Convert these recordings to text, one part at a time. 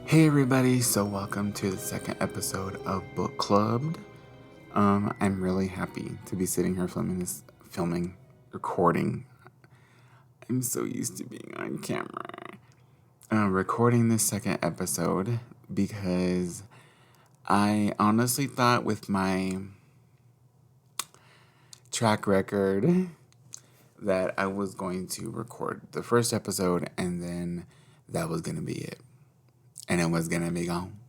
Hey everybody, so welcome to the second episode of Book Clubbed. I'm really happy to be sitting here recording. I'm so used to being on camera. Recording this second episode because I honestly thought with my track record that I was going to record the first episode and then that was going to be it. And it was going to be gone.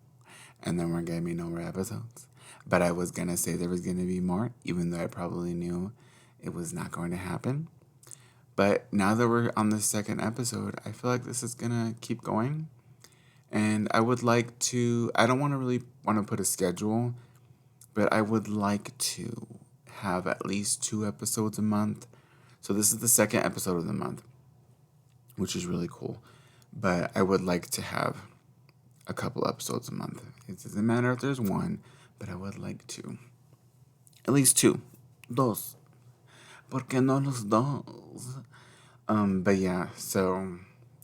And then we're going to be no more episodes. But I was going to say there was going to be more, even though I probably knew it was not going to happen. But now that we're on the second episode, I feel like this is going to keep going. And I would like to, I don't want to put a schedule, but I would like to have at least 2 episodes a month. So this is the second episode of the month, which is really cool. But I would like to have a couple episodes a month. It doesn't matter if there's one, but I would like to. At least 2. Dos. ¿Por qué no los dos? But yeah, so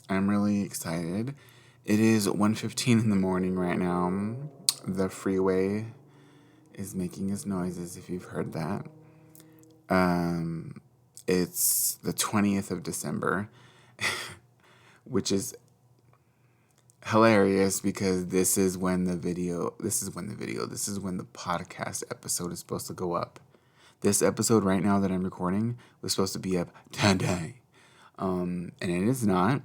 I'm really excited. It is 1:15 in the morning right now. The freeway is making its noises, if you've heard that. It's the 20th of December, which is hilarious because this is when the podcast episode is supposed to go up. This episode right now that I'm recording was supposed to be up today. And it is not,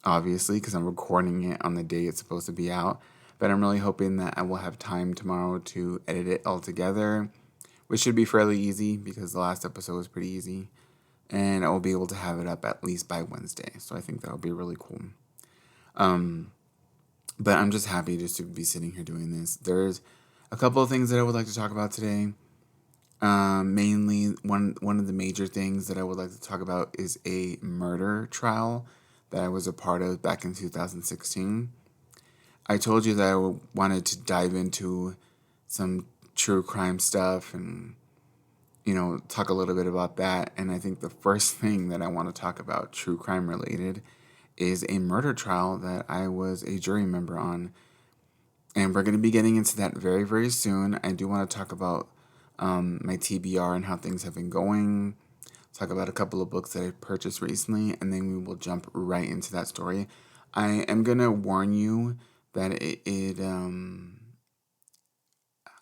obviously, because I'm recording it on the day it's supposed to be out. But I'm really hoping that I will have time tomorrow to edit it all together, which should be fairly easy because the last episode was pretty easy. And I will be able to have it up at least by Wednesday. So I think that would be really cool. But I'm just happy just to be sitting here doing this. There's a couple of things that I would like to talk about today. Mainly, one of the major things that I would like to talk about is a murder trial that I was a part of back in 2016. I told you that I wanted to dive into some true crime stuff and, talk a little bit about that. And I think the first thing that I want to talk about, true crime related, is a murder trial that I was a jury member on. And we're going to be getting into that very, very soon. I do want to talk about my TBR and how things have been going. Talk about a couple of books that I purchased recently, and then we will jump right into that story. I am going to warn you that I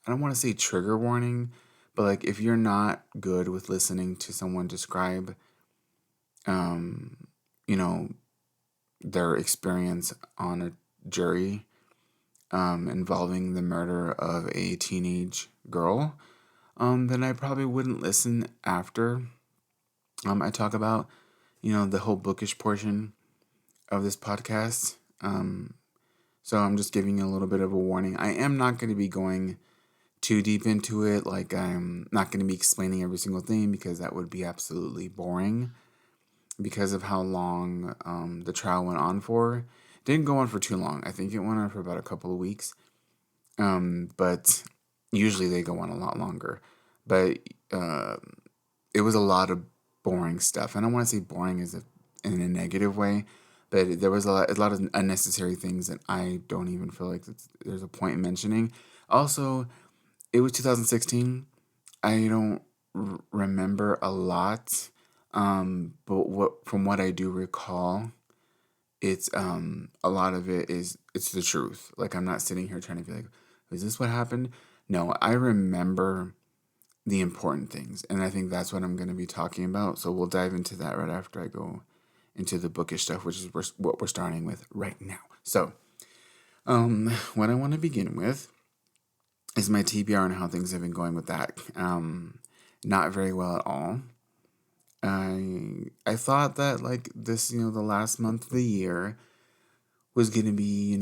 don't want to say trigger warning, but like if you're not good with listening to someone describe, their experience on a jury involving the murder of a teenage girl, then I probably wouldn't listen after I talk about, the whole bookish portion of this podcast. So I'm just giving you a little bit of a warning. I am not going to be going too deep into it. Like, I'm not going to be explaining every single thing because that would be absolutely boring because of how long the trial went on for. It didn't go on for too long. I think it went on for about a couple of weeks. But usually they go on a lot longer. But it was a lot of boring stuff. I don't want to say boring in a negative way, but there was a lot of unnecessary things that I don't even feel like there's a point in mentioning. Also, it was 2016. I don't remember a lot. But from what I do recall, it's a lot of it's the truth. Like, I'm not sitting here trying to be like, is this what happened? No, I remember the important things, and I think that's what I'm going to be talking about. So we'll dive into that right after I go into the bookish stuff, which is what we're starting with right now. So, what I want to begin with is my TBR and how things have been going with that. Not very well at all. I thought that like this, the last month of the year was gonna be,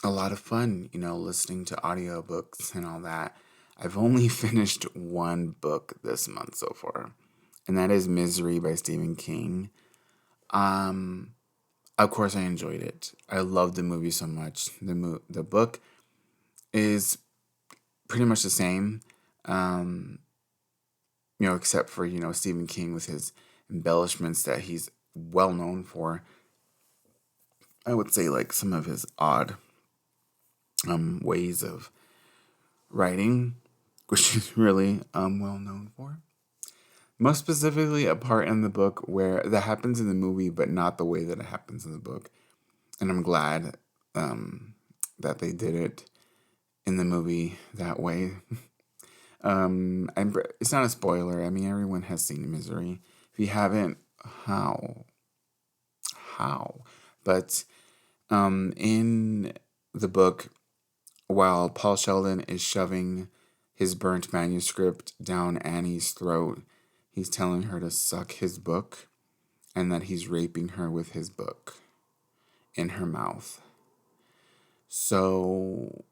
a lot of fun, listening to audiobooks and all that. I've only finished one book this month so far, and that is Misery by Stephen King. Of course I enjoyed it. I loved the movie so much. The book is pretty much the same. Except for, Stephen King with his embellishments that he's well known for. I would say like some of his odd ways of writing, which she's really well known for. Most specifically, a part in the book where that happens in the movie, but not the way that it happens in the book. And I'm glad that they did it in the movie that way. It's not a spoiler. I mean, everyone has seen Misery. If you haven't, how? But in the book, while Paul Sheldon is shoving his burnt manuscript down Annie's throat, he's telling her to suck his book and that he's raping her with his book in her mouth. So,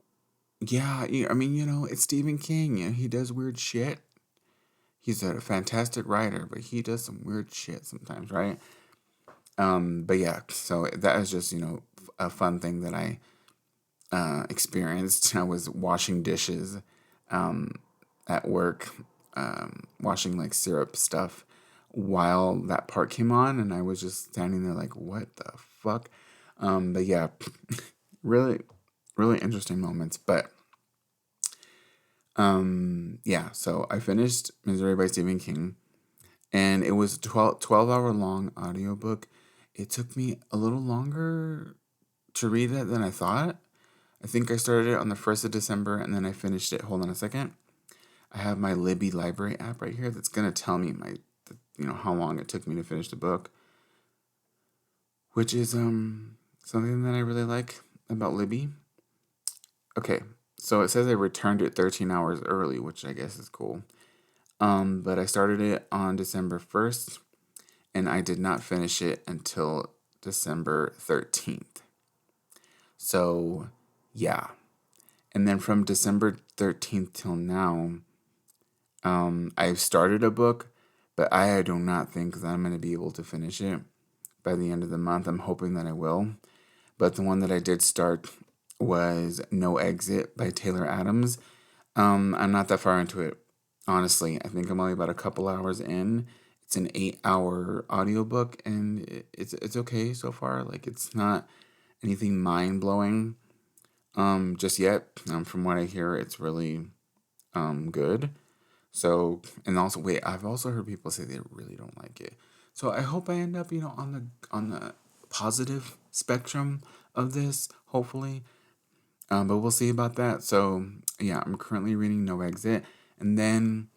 yeah, I mean, it's Stephen King. He does weird shit. He's a fantastic writer, but he does some weird shit sometimes, right? But yeah, so that is just, a fun thing that I experienced. I was washing dishes at work, washing like syrup stuff while that part came on, and I was just standing there like, what the fuck? But yeah, really, really interesting moments. But yeah, so I finished Misery by Stephen King, and it was a 12-hour long audiobook. It took me a little longer to read it than I thought. I think I started it on the 1st of December, and then I finished it. Hold on a second. I have my Libby library app right here that's going to tell me how long it took me to finish the book, which is something that I really like about Libby. Okay, so it says I returned it 13 hours early, which I guess is cool. But I started it on December 1st, and I did not finish it until December 13th. So, yeah. And then from December 13th till now, I've started a book, but I do not think that I'm going to be able to finish it by the end of the month. I'm hoping that I will. But the one that I did start was No Exit by Taylor Adams. I'm not that far into it, honestly. I think I'm only about a couple hours in. It's an 8-hour audiobook, and it's okay so far. Like, it's not anything mind-blowing just yet. From what I hear, it's really good. So, and also, wait, I've also heard people say they really don't like it. So I hope I end up, on the positive spectrum of this, hopefully. But we'll see about that. So, yeah, I'm currently reading No Exit. And then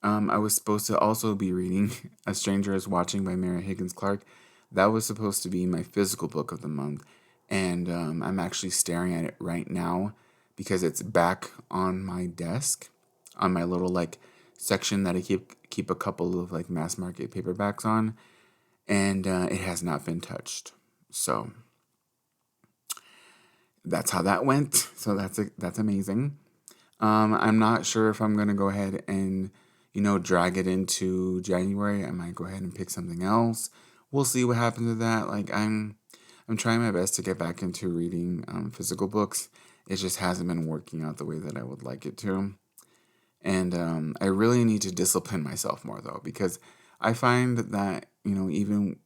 I was supposed to also be reading A Stranger is Watching by Mary Higgins Clark. That was supposed to be my physical book of the month. And I'm actually staring at it right now because it's back on my desk, on my little, section that I keep a couple of, mass market paperbacks on. And it has not been touched. So that's how that went. So that's amazing. I'm not sure if I'm gonna go ahead and drag it into January. I might go ahead and pick something else. We'll see what happens with that. I'm trying my best to get back into reading physical books. It just hasn't been working out the way that I would like it to. And I really need to discipline myself more though, because I find that even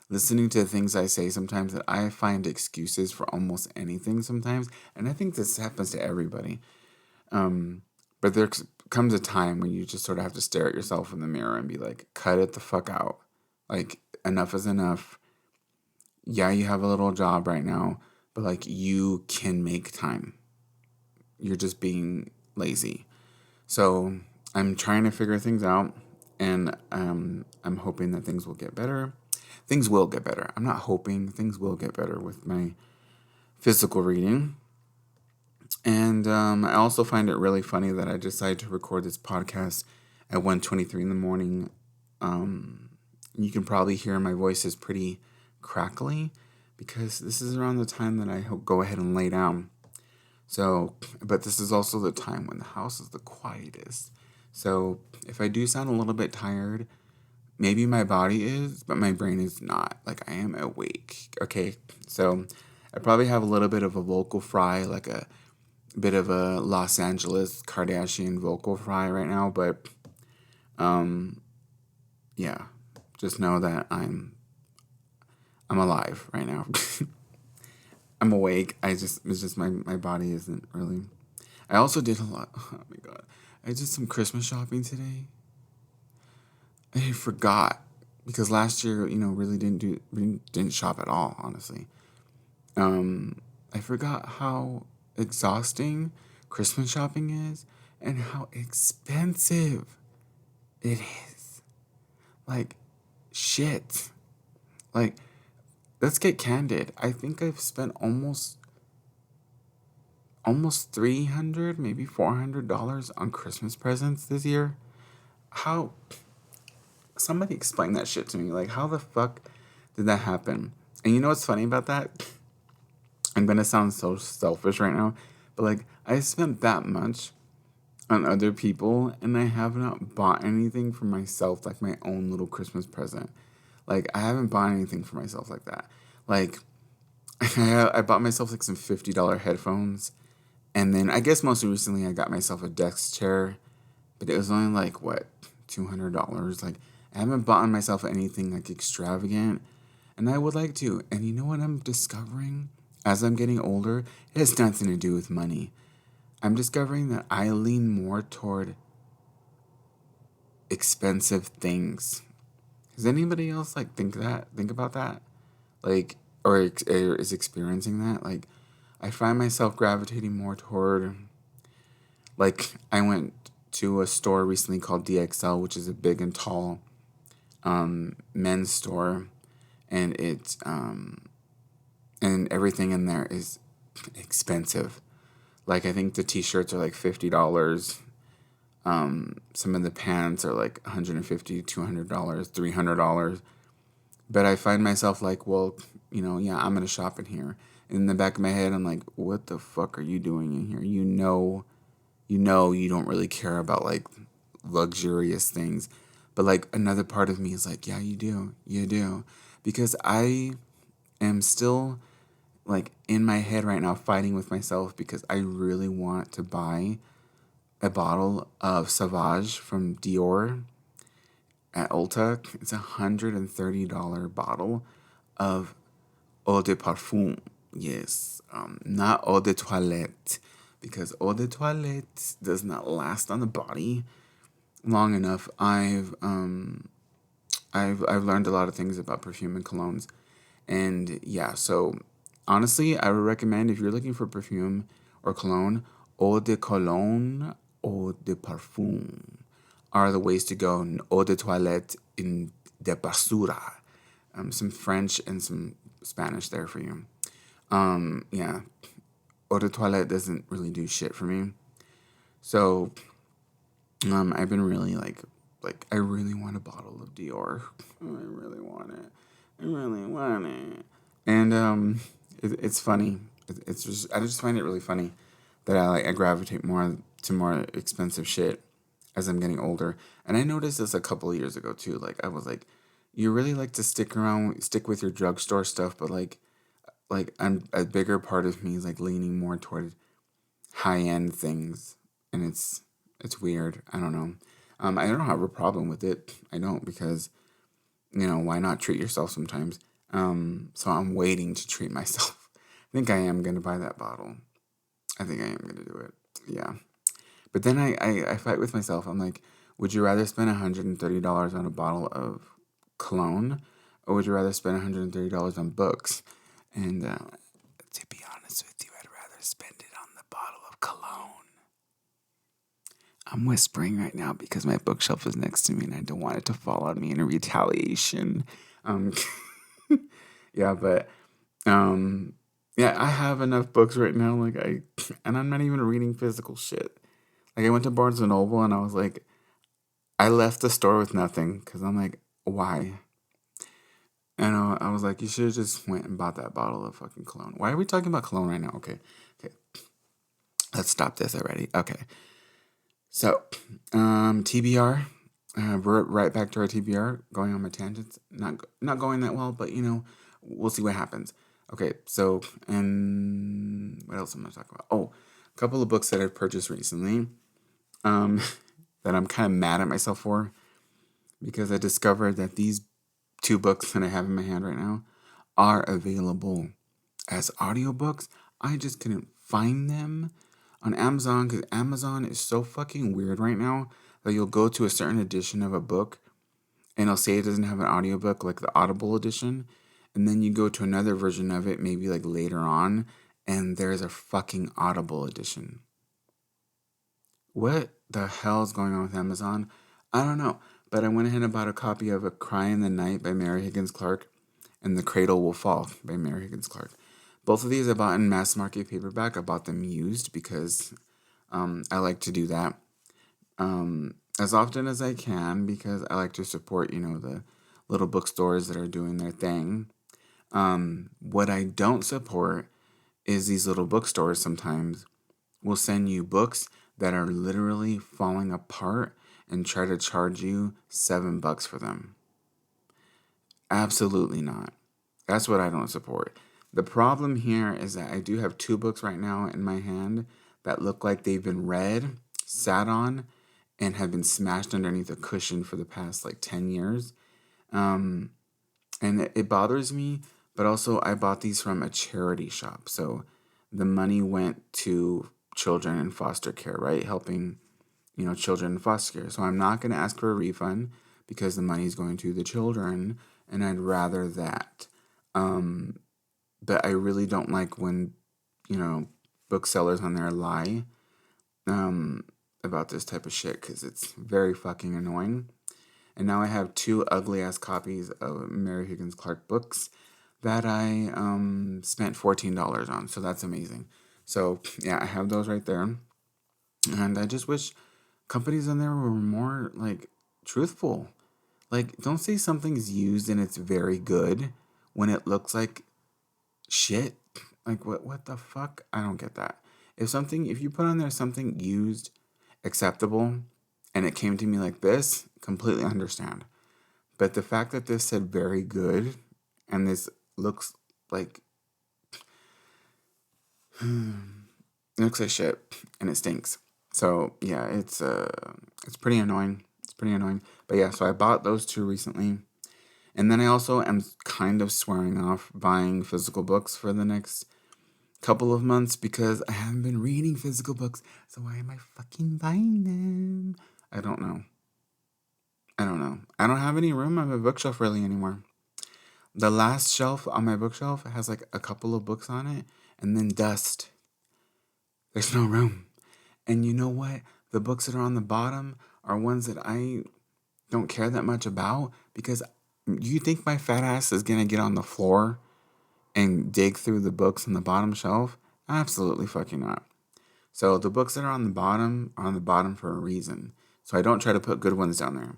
listening to the things I say sometimes, that I find excuses for almost anything sometimes. And I think this happens to everybody. But there comes a time when you just sort of have to stare at yourself in the mirror and be like, cut it the fuck out. Enough is enough. Yeah, you have a little job right now, but you can make time. You're just being lazy. So I'm trying to figure things out, and I'm hoping that things will get better. Things will get better. I'm not hoping. Things will get better with my physical reading. And I also find it really funny that I decided to record this podcast at 1:23 in the morning. You can probably hear my voice is pretty crackly because this is around the time that I go ahead and lay down. So, but this is also the time when the house is the quietest. So if I do sound a little bit tired, maybe my body is, but my brain is not. I am awake. Okay, so I probably have a little bit of a vocal fry, like a bit of a Los Angeles Kardashian vocal fry right now. But yeah, just know that I'm alive right now. I'm awake. It's just my body isn't really. I also did a lot. Oh my god. I did some Christmas shopping today. I forgot because last year, really didn't shop at all, honestly. I forgot how exhausting Christmas shopping is and how expensive it is. Like shit. Like let's get candid. I think I've spent almost 300, maybe $400 on Christmas presents this year. How somebody explain that shit to me. Like how the fuck did that happen? And you know what's funny about that? I'm gonna sound so selfish right now, but like I spent that much on other people and I have not bought anything for myself, like my own little Christmas present. Like I haven't bought anything for myself like that. Like I bought myself like some $50 headphones, and then I guess most recently I got myself a desk chair, but it was only like what $200. Like I haven't bought myself anything like extravagant, and I would like to. And you know what I'm discovering as I'm getting older? It has nothing to do with money. I'm discovering that I lean more toward expensive things. Does anybody else like think about that? Like, or is experiencing that? Like, I find myself gravitating more toward, like, I went to a store recently called DXL, which is a big and tall men's store, and and everything in there is expensive. Like, I think the t-shirts are like $50. Some of the pants are like $150, $200, $300. But I find myself like, well, yeah, I'm gonna shop in here. In the back of my head, I'm like, what the fuck are you doing in here? You don't really care about like luxurious things. But like another part of me is like, yeah, you do. Because I am still like in my head right now fighting with myself because I really want to buy a bottle of Sauvage from Dior at Ulta. It's $130 bottle of eau de parfum. Yes, not eau de toilette, because eau de toilette does not last on the body long enough. I've learned a lot of things about perfume and colognes, and yeah. So honestly, I would recommend if you're looking for perfume or cologne, eau de cologne, eau de parfum are the ways to go. And eau de toilette in de basura. Some French and some Spanish there for you. Yeah, eau de toilette doesn't really do shit for me. So, I've been really like I really want a bottle of Dior. I really want it. I really want it. And it's funny. It's just I just find it really funny that I gravitate more to more expensive shit as I'm getting older. And I noticed this a couple of years ago too. Like I was like, you really like to stick with your drugstore stuff, but like I'm a bigger part of me is like leaning more toward high end things, and it's weird. I don't know. I don't have a problem with it. I don't because why not treat yourself sometimes? So I'm waiting to treat myself. I think I am gonna buy that bottle. I think I am gonna do it. Yeah. But then I fight with myself. I'm like, would you rather spend $130 on a bottle of cologne, or would you rather spend $130 on books? And to be honest with you, I'd rather spend it on the bottle of cologne. I'm whispering right now because my bookshelf is next to me and I don't want it to fall on me in a retaliation. Um, yeah, but yeah, I have enough books right now. And I'm not even reading physical shit. Like I went to Barnes and Noble and I was like, I left the store with nothing because I'm like, why? And I was like, you should have just went and bought that bottle of fucking cologne. Why are we talking about cologne right now? Okay. Let's stop this already. Okay. So, TBR. We're right back to our TBR. Going on my tangents. Not going that well, but we'll see what happens. Okay. So, and what else am I going to talk about? Oh, a couple of books that I've purchased recently. That I'm kind of mad at myself for, because I discovered that these two books that I have in my hand right now are available as audiobooks. I just couldn't find them on Amazon because Amazon is so fucking weird right now that you'll go to a certain edition of a book and it'll say it doesn't have an audiobook like the Audible edition. And then you go to another version of it, maybe like later on, and there's a fucking Audible edition. What the hell is going on with Amazon? I don't know. But I went ahead and bought a copy of A Cry in the Night by Mary Higgins Clark and The Cradle Will Fall by Mary Higgins Clark. Both of these I bought in mass market paperback. I bought them used because I like to do that as often as I can because I like to support, the little bookstores that are doing their thing. What I don't support is these little bookstores sometimes will send you books that are literally falling apart and try to charge you $7 for them. Absolutely not. That's what I don't support. The problem here is that I do have 2 books right now in my hand that look like they've been read, sat on, and have been smashed underneath a cushion for the past 10 years. And it bothers me, but also I bought these from a charity shop. So the money went to children in foster care, right? Helping, children in foster care. So I'm not going to ask for a refund because the money is going to the children, and I'd rather that. But I really don't like when, booksellers on there lie about this type of shit because it's very fucking annoying. And now I have 2 ugly-ass copies of Mary Higgins Clark books that I spent $14 on. So that's amazing. So, yeah, I have those right there. And I just wish companies on there were more, truthful. Don't say something's used and it's very good when it looks like shit. What the fuck? I don't get that. If you put on there something used, acceptable, and it came to me like this, completely understand. But the fact that this said very good and this looks like it looks like shit and it stinks. So yeah, it's pretty annoying. It's pretty annoying. But yeah, so I bought those 2 recently. And then I also am kind of swearing off buying physical books for the next couple of months because I haven't been reading physical books. So why am I fucking buying them? I don't know. I don't have any room on my bookshelf really anymore. The last shelf on my bookshelf has a couple of books on it and then dust. There's no room. And you know what? The books that are on the bottom are ones that I don't care that much about because you think my fat ass is going to get on the floor and dig through the books on the bottom shelf? Absolutely fucking not. So the books that are on the bottom are on the bottom for a reason. So I don't try to put good ones down there.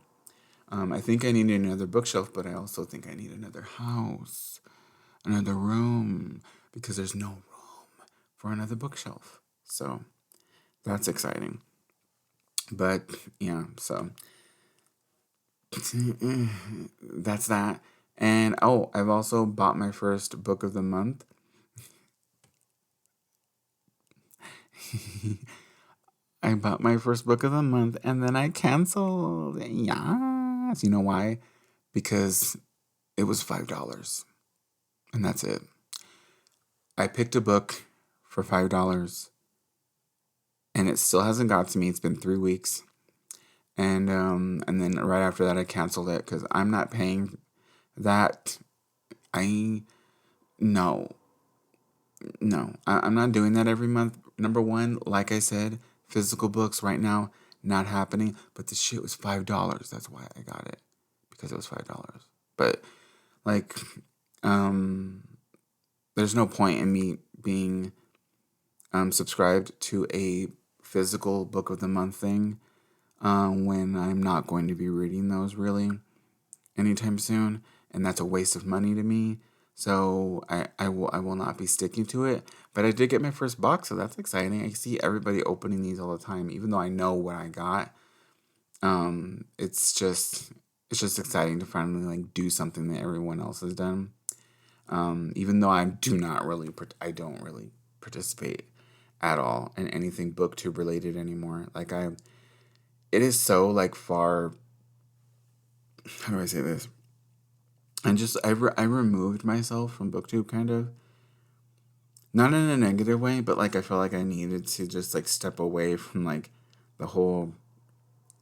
I think I need another bookshelf, but I also think I need another house, another room, because there's no room for another bookshelf. So that's exciting. But yeah, so that's that. And I've also bought my first book of the month. I bought my first book of the month and then I canceled. Yes. You know why? Because it was $5. And that's it. I picked a book for $5 and it still hasn't got to me. It's been 3 weeks. And then right after that I canceled it because I'm not paying that. No. I'm not doing that every month. Number one, like I said, physical books right now, not happening. But the shit was $5. That's why I got it. Because it was $5. But there's no point in me being subscribed to a physical book of the month thing when I'm not going to be reading those really anytime soon. And that's a waste of money to me. So I will not be sticking to it. But I did get my first box, so that's exciting. I see everybody opening these all the time, even though I know what I got. It's just exciting to finally do something that everyone else has done. Even though I don't really participate at all in anything booktube related anymore. It is so far. How do I say this? And I removed myself from booktube kind of Not in a negative way, but like I felt like I needed to just like step away from like the whole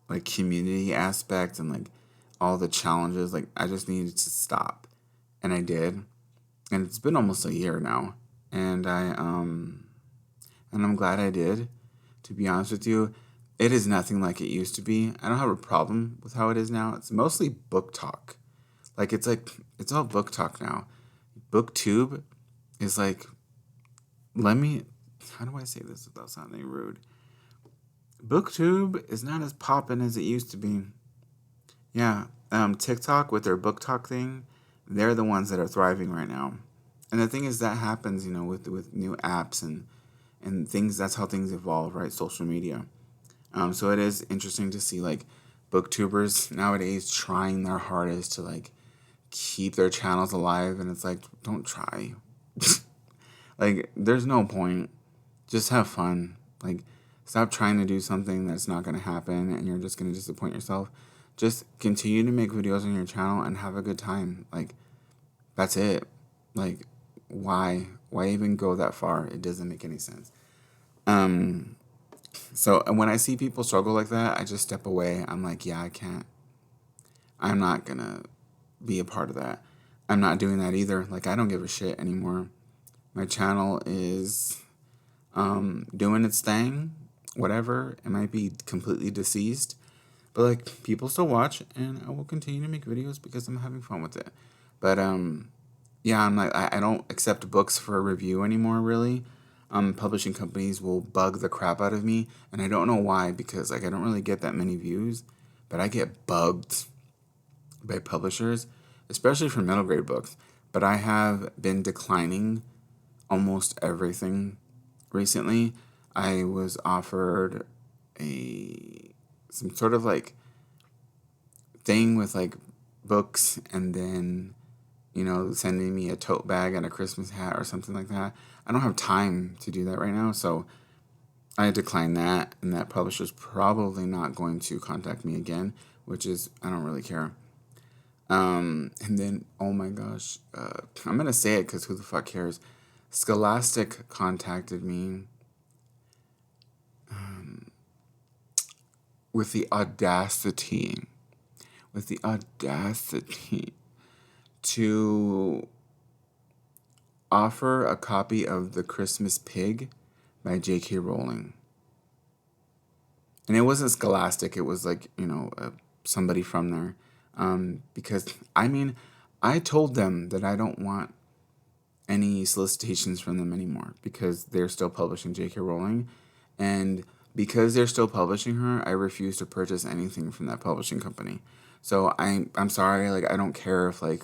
like community aspect and like all the challenges. Like I just needed to stop. And I did. And it's been almost a year now. And I'm glad I did. To be honest with you, it is nothing like it used to be. I don't have a problem with how it is now. It's mostly book talk. Like it's all book talk now. BookTube is like, let me, how do I say this without sounding rude? BookTube is not as poppin' as it used to be. Yeah, TikTok with their book talk thing, they're the ones that are thriving right now. And the thing is that happens, with new apps and things. That's how things evolve, right? Social media. So it is interesting to see like booktubers nowadays trying their hardest to like keep their channels alive, and it's like, don't try. Like, there's no point. Just have fun. Like, stop trying to do something that's not going to happen and you're just going to disappoint yourself. Just continue to make videos on your channel and have a good time. Like, that's it. Like, why? Why even go that far? It doesn't make any sense. So when I see people struggle like that, I just step away. I'm like, yeah, I can't. I'm not going to be a part of that. I'm not doing that either. Like, I don't give a shit anymore. My channel is doing its thing, whatever. It might be completely deceased, but like people still watch, and I will continue to make videos because I'm having fun with it. But yeah, I'm like I don't accept books for a review anymore. Really, publishing companies will bug the crap out of me, and I don't know why because like I don't really get that many views, but I get bugged by publishers, especially for middle grade books. But I have been declining almost everything recently. I was offered a some sort of like thing with like books and then sending me a tote bag and a Christmas hat or something like that. I don't have time to do that right now, so I declined that, and that publisher's probably not going to contact me again, which is I don't really care. And then, oh my gosh, I'm gonna say it because who the fuck cares? Scholastic contacted me with the audacity, to offer a copy of The Christmas Pig by J.K. Rowling. And it wasn't Scholastic, it was like, somebody from there. Because, I mean, I told them that I don't want any solicitations from them anymore because they're still publishing J.K. Rowling. And because they're still publishing her, I refuse to purchase anything from that publishing company. So I'm sorry, like I don't care if like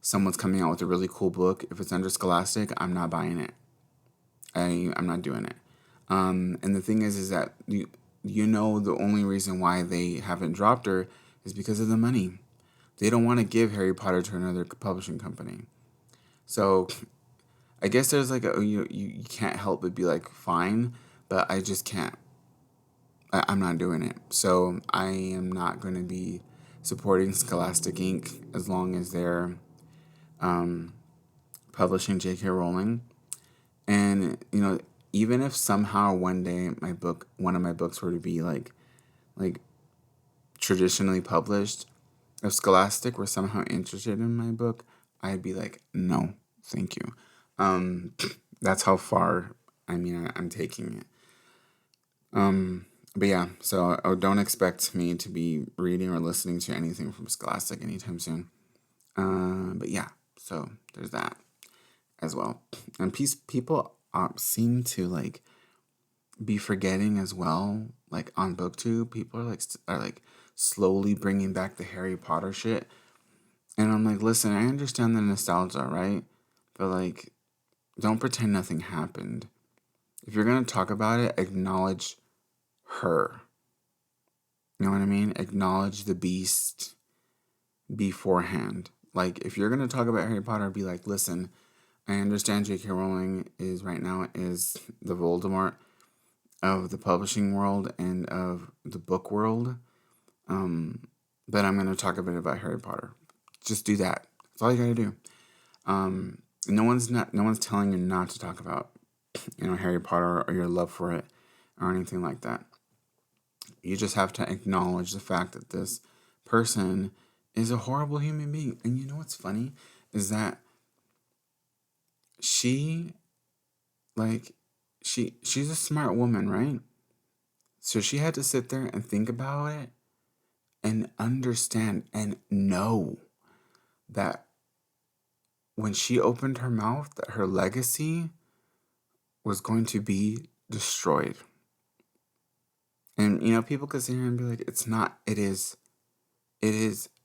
someone's coming out with a really cool book. If it's under Scholastic, I'm not buying it. I'm not doing it. And the thing is that the only reason why they haven't dropped her is because of the money. They don't want to give Harry Potter to another publishing company. So I guess there's like you can't help but be like fine, but I just can't. I'm not doing it. So I am not going to be supporting Scholastic Inc. as long as they're publishing J.K. Rowling. And even if somehow one day one of my books were to be like traditionally published, if Scholastic were somehow interested in my book, I'd be like, no, thank you. That's how far I'm taking it. But yeah, so don't expect me to be reading or listening to anything from Scholastic anytime soon. But yeah, so there's that as well. And people seem to like be forgetting as well. Like on BookTube, people are like slowly bringing back the Harry Potter shit. And I'm like, listen, I understand the nostalgia, right? But like, don't pretend nothing happened. If you're gonna talk about it, acknowledge her. You know what I mean? Acknowledge the beast beforehand. Like, if you're gonna talk about Harry Potter, be like, listen, I understand J.K. Rowling is the Voldemort of the publishing world and of the book world. But I'm gonna talk a bit about Harry Potter. Just do that. That's all you gotta do. no one's telling you not to talk about, Harry Potter or your love for it or anything like that. You just have to acknowledge the fact that this person is a horrible human being. And you know what's funny is that she like she's a smart woman, right? So she had to sit there and think about it and understand and know that when she opened her mouth, that her legacy was going to be destroyed. And people could sit here and be like, it's not, it is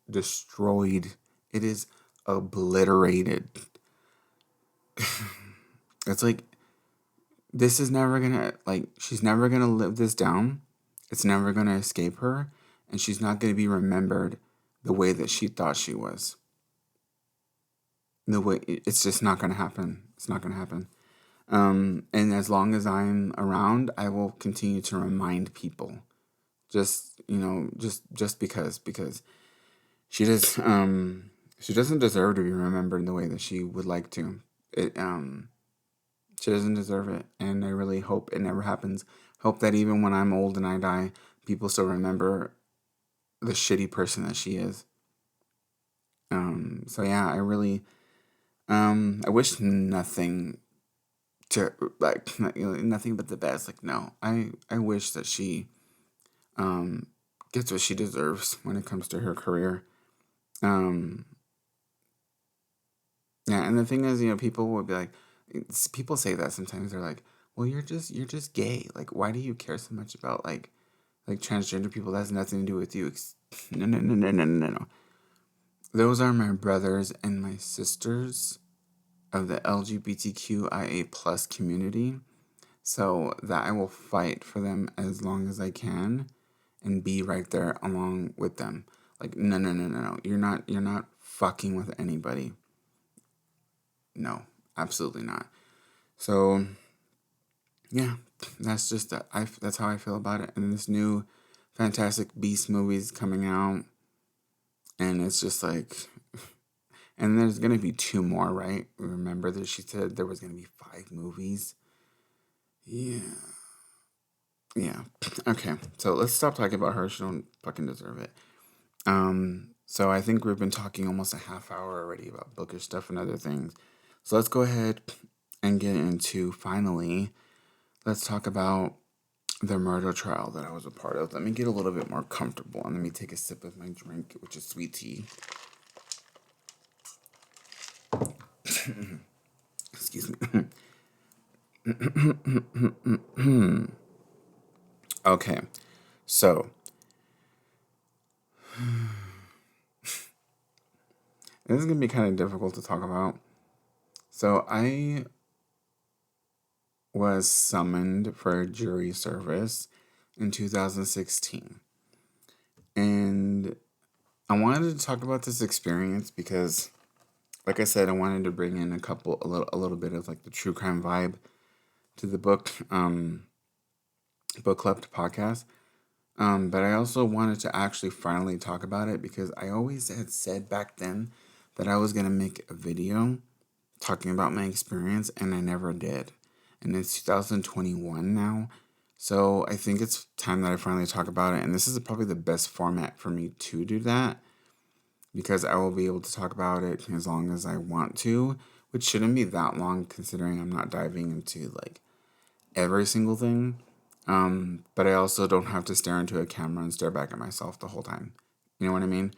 destroyed. It is obliterated. It's like, this is never gonna, she's never gonna live this down. It's never gonna escape her. And she's not gonna be remembered the way that she thought she was. It's just not gonna happen. It's not gonna happen. And as long as I'm around, I will continue to remind people. Just because she doesn't deserve to be remembered the way that she would like to. She doesn't deserve it, and I really hope it never happens. Hope that even when I'm old and I die, people still remember the shitty person that she is. So yeah, I really, I wish nothing nothing but the best. No, I wish that she gets what she deserves when it comes to her career. Yeah, and the thing is, people would be like, people say that sometimes. They're like, well, you're just gay. Why do you care so much about transgender people? That has nothing to do with you. No, no, no, no, no, no, no. Those are my brothers and my sisters of the LGBTQIA plus community. So that I will fight for them as long as I can and be right there along with them. No, no, no, no, no. You're not fucking with anybody. No, absolutely not. So, yeah, that's just that. That's how I feel about it. And this new Fantastic Beast movie is coming out, and it's just and there's gonna be 2 more, right? Remember that she said there was gonna be 5 movies. Yeah. Okay. So let's stop talking about her. She don't fucking deserve it. So I think we've been talking almost a half hour already about bookish stuff and other things. So let's go ahead and get into, finally, let's talk about the murder trial that I was a part of. Let me get a little bit more comfortable and let me take a sip of my drink, which is sweet tea. Excuse me. Okay, so this is going to be kind of difficult to talk about. So I was summoned for a jury service in 2016. And I wanted to talk about this experience because, like I said, I wanted to bring in a little bit of the true crime vibe to the book club podcast. But I also wanted to actually finally talk about it because I always had said back then that I was going to make a video talking about my experience, and I never did. And it's 2021 now, so I think it's time that I finally talk about it. And this is probably the best format for me to do that because I will be able to talk about it as long as I want to, which shouldn't be that long considering I'm not diving into every single thing. But I also don't have to stare into a camera and stare back at myself the whole time. You know what I mean?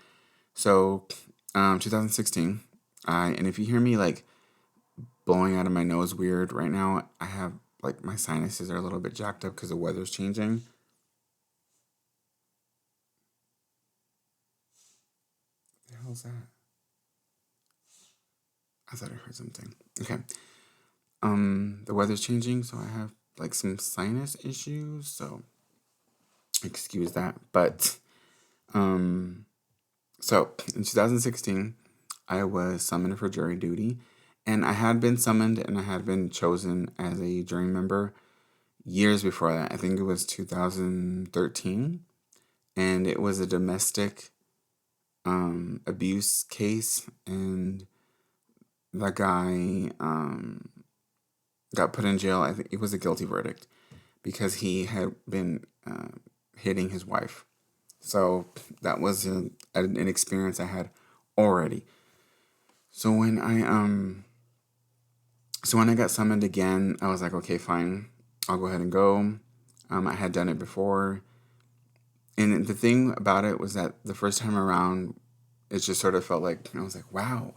So, 2016, and if you hear me blowing out of my nose weird right now, I have my sinuses are a little bit jacked up because the weather's changing. What the hell's that? I thought I heard something. Okay. The weather's changing, so I have some sinus issues, so excuse that. But so in 2016, I was summoned for jury duty, and I had been summoned and I had been chosen as a jury member years before that. I think it was 2013, and it was a domestic abuse case, and the guy got put in jail. I think it was a guilty verdict because he had been hitting his wife. So that was an experience I had already. So when I got summoned again, I was like, okay, fine, I'll go ahead and go. I had done it before, and the thing about it was that the first time around, it just sort of felt like I was like, wow,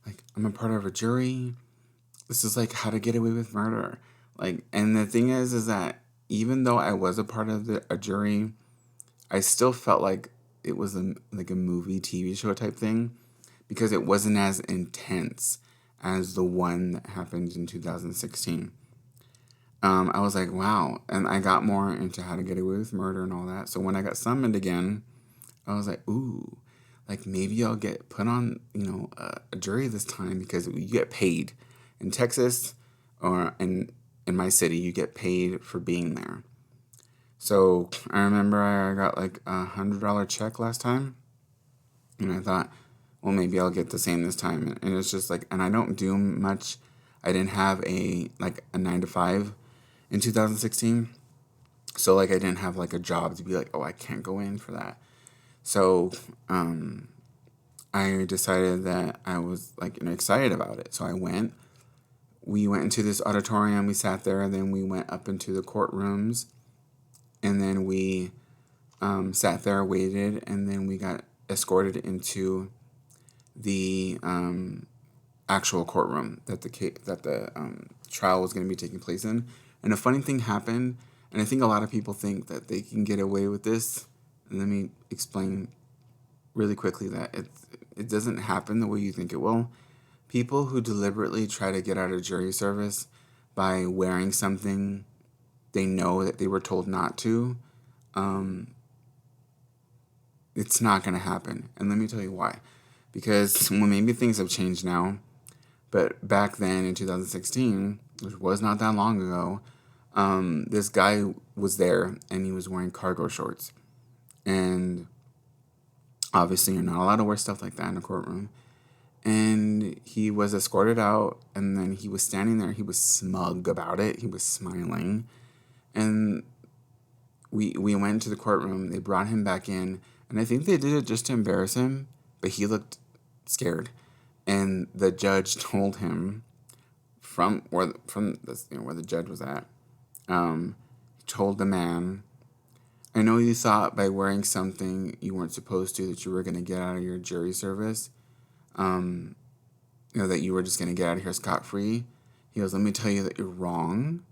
like I'm a part of a jury. This is like How to Get Away with Murder. Like, and the thing is that even though I was a part of a jury, I still felt like it was like a movie, TV show type thing because it wasn't as intense as the one that happened in 2016. I was like, wow. And I got more into How to Get Away with Murder and all that. So when I got summoned again, I was like, ooh, like maybe I'll get put on, a jury this time because you get paid. In Texas or in my city, you get paid for being there. So I remember I got like $100 check last time. And I thought, well, maybe I'll get the same this time. And it's just like, and I don't do much. I didn't have a 9 to 5 in 2016. So like I didn't have like a job to be like, oh, I can't go in for that. So I decided that I was like excited about it. So I went. We went into this auditorium. We sat there, and then we went up into the courtrooms, and then we sat there, waited, and then we got escorted into the actual courtroom that the trial was going to be taking place in. And a funny thing happened, and I think a lot of people think that they can get away with this. And let me explain really quickly that it doesn't happen the way you think it will. People who deliberately try to get out of jury service by wearing something they know that they were told not to, it's not going to happen. And let me tell you why. Because, well, maybe things have changed now, but back then in 2016, which was not that long ago, this guy was there and he was wearing cargo shorts. And obviously, you're not allowed to wear stuff like that in a courtroom. And he was escorted out, and then he was standing there. He was smug about it. He was smiling. And we went to the courtroom. They brought him back in, and I think they did it just to embarrass him, but he looked scared. And the judge told him where the judge was at, told the man, I know you thought by wearing something you weren't supposed to that you were going to get out of your jury service. That you were just going to get out of here scot-free. He goes, let me tell you that you're wrong.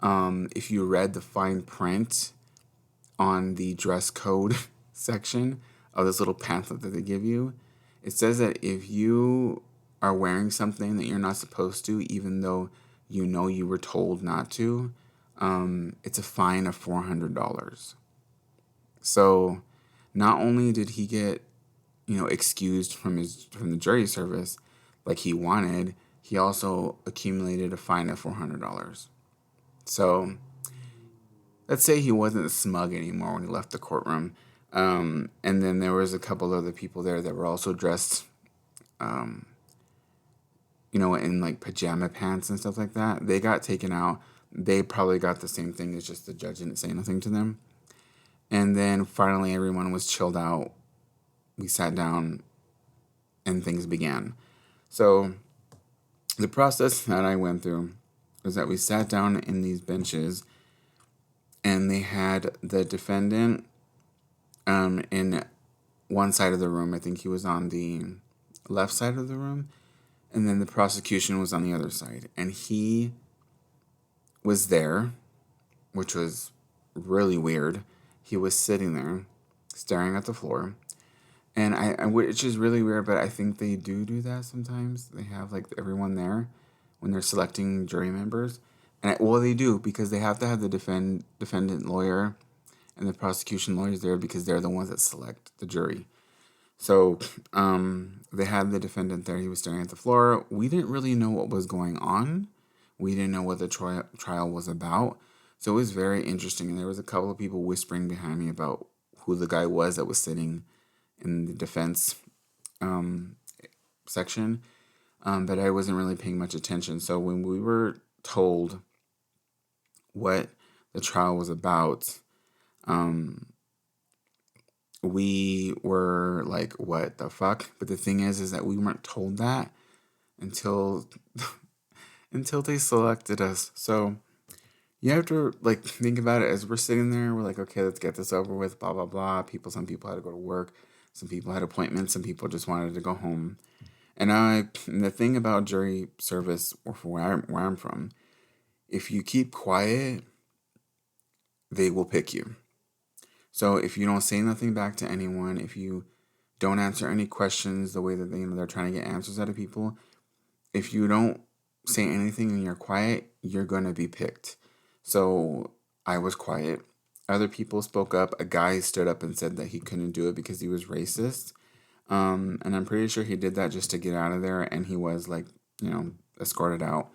If you read the fine print on the dress code section of this little pamphlet that they give you, it says that if you are wearing something that you're not supposed to, even though you know you were told not to, it's a fine of $400. So not only did he get excused from the jury service like he wanted, he also accumulated a fine of $400. So let's say he wasn't smug anymore when he left the courtroom. And then there was a couple other people there that were also dressed, in like pajama pants and stuff like that. They got taken out. They probably got the same thing. It's just the judge didn't say anything to them. And then finally everyone was chilled out. We sat down and things began. So the process that I went through was that we sat down in these benches and they had the defendant in one side of the room. I think he was on the left side of the room. And then the prosecution was on the other side. And he was there, which was really weird. He was sitting there staring at the floor. And which is really weird, but I think they do that sometimes. They have like everyone there when they're selecting jury members. And they do because they have to have the defendant lawyer and the prosecution lawyers there because they're the ones that select the jury. So they had the defendant there. He was staring at the floor. We didn't really know what was going on. We didn't know what the trial was about. So it was very interesting. And there was a couple of people whispering behind me about who the guy was that was sitting in the defense section. but I wasn't really paying much attention. So when we were told what the trial was about, we were like, what the fuck? But the thing is that we weren't told that until until they selected us. So you have to like think about it as we're sitting there. We're like, okay, let's get this over with. Blah blah blah. Some people had to go to work. Some people had appointments. Some people just wanted to go home. And the thing about jury service, or from where I'm from, if you keep quiet, they will pick you. So if you don't say nothing back to anyone, if you don't answer any questions the way that they're trying to get answers out of people, if you don't say anything and you're quiet, you're going to be picked. So I was quiet. Other people spoke up. A guy stood up and said that he couldn't do it because he was racist. And I'm pretty sure he did that just to get out of there. And he was like, escorted out.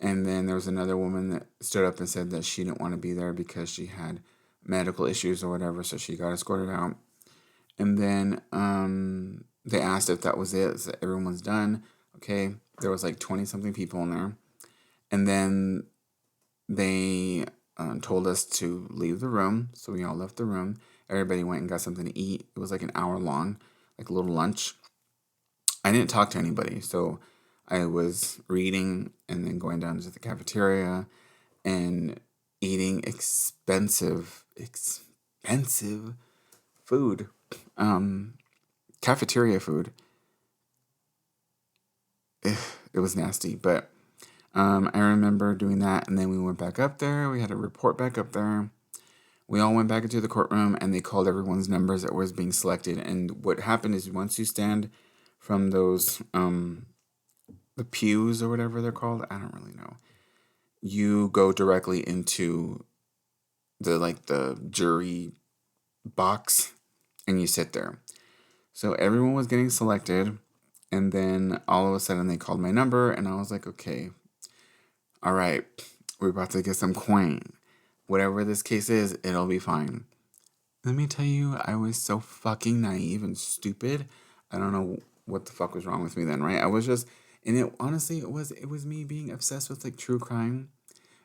And then there was another woman that stood up and said that she didn't want to be there because she had medical issues or whatever. So she got escorted out. And then they asked if that was it. So everyone's done. Okay. There was like 20 something people in there. And then they told us to leave the room. So we all left the room. Everybody went and got something to eat. It was like an hour long, like a little lunch. I didn't talk to anybody. So I was reading and then going down to the cafeteria and eating expensive food. Cafeteria food. It was nasty, but I remember doing that, and then we went back up there. We had a report back up there. We all went back into the courtroom, and they called everyone's numbers that was being selected. And what happened is once you stand from those, the pews or whatever they're called, I don't really know, you go directly into the jury box, and you sit there. So everyone was getting selected, and then all of a sudden they called my number, and I was like, okay, all right, we're about to get some coin. Whatever this case is, it'll be fine. Let me tell you, I was so fucking naive and stupid. I don't know what the fuck was wrong with me then, right? I was just, and it honestly, it was me being obsessed with like true crime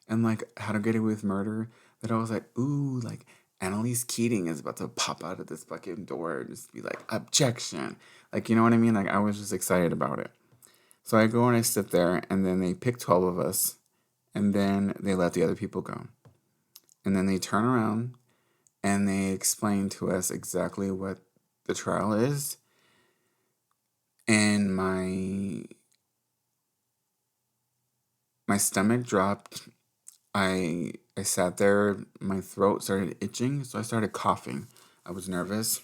and like How to Get Away with Murder, that I was like, ooh, like Annalise Keating is about to pop out of this fucking door and just be like, objection. Like, you know what I mean? Like, I was just excited about it. So I go and I sit there, and then they pick 12 of us, and then they let the other people go. And then they turn around and they explain to us exactly what the trial is. And my stomach dropped. I sat there, my throat started itching, so I started coughing. I was nervous.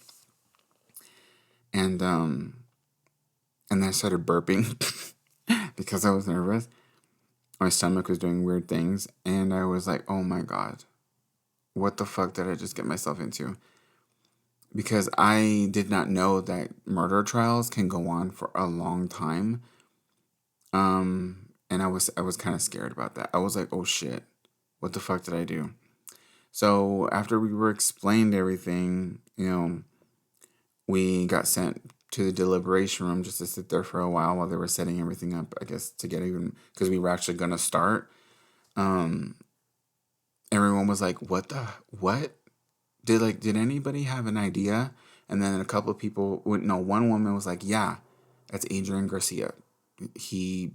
And then I started burping because I was nervous. My stomach was doing weird things, and I was like, oh my God, what the fuck did I just get myself into? Because I did not know that murder trials can go on for a long time. And I was kind of scared about that. I was like, oh shit, what the fuck did I do? So after we were explained everything, we got sent to the deliberation room just to sit there for a while they were setting everything up, I guess, to get even, because we were actually going to start. Everyone was like, what? Did anybody have an idea? And then a couple of people, one woman was like, yeah, that's Adrian Garcia. He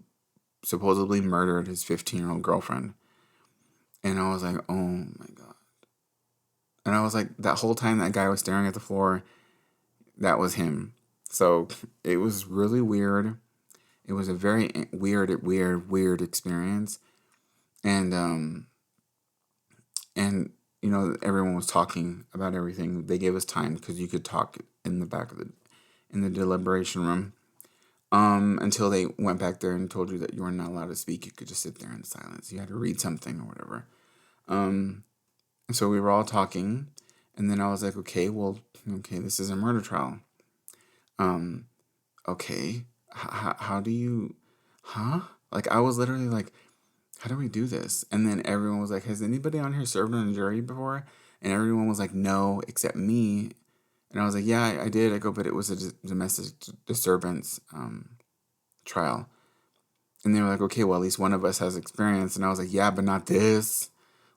supposedly murdered his 15-year-old girlfriend. And I was like, oh my God. And I was like, that whole time that guy was staring at the floor, that was him. So it was really weird. It was a very weird experience. And everyone was talking about everything. They gave us time because you could talk in the deliberation room. Until they went back there and told you that you were not allowed to speak. You could just sit there in silence. You had to read something or whatever. And so we were all talking, and then I was like, okay, this is a murder trial. Okay, how do you, Like, I was literally like, how do we do this? And then everyone was like, has anybody on here served on a jury before? And everyone was like, no, except me. And I was like, yeah, I did. I go, but it was a domestic disturbance trial. And they were like, okay, well, at least one of us has experience. And I was like, yeah, but not this.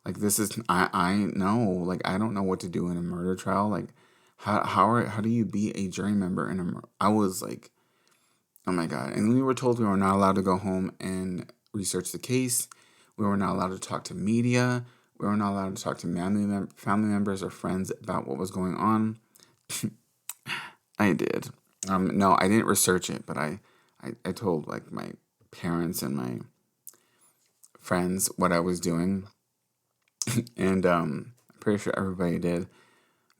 Like, this is, I know, like, I don't know what to do in a murder trial. Like, how do you be a jury member in I was like, oh my God. And we were told we were not allowed to go home and research the case. We were not allowed to talk to media. We were not allowed to talk to family members or friends about what was going on. I did. No, I didn't research it, but I told like my parents and my friends what I was doing. And I'm pretty sure everybody did.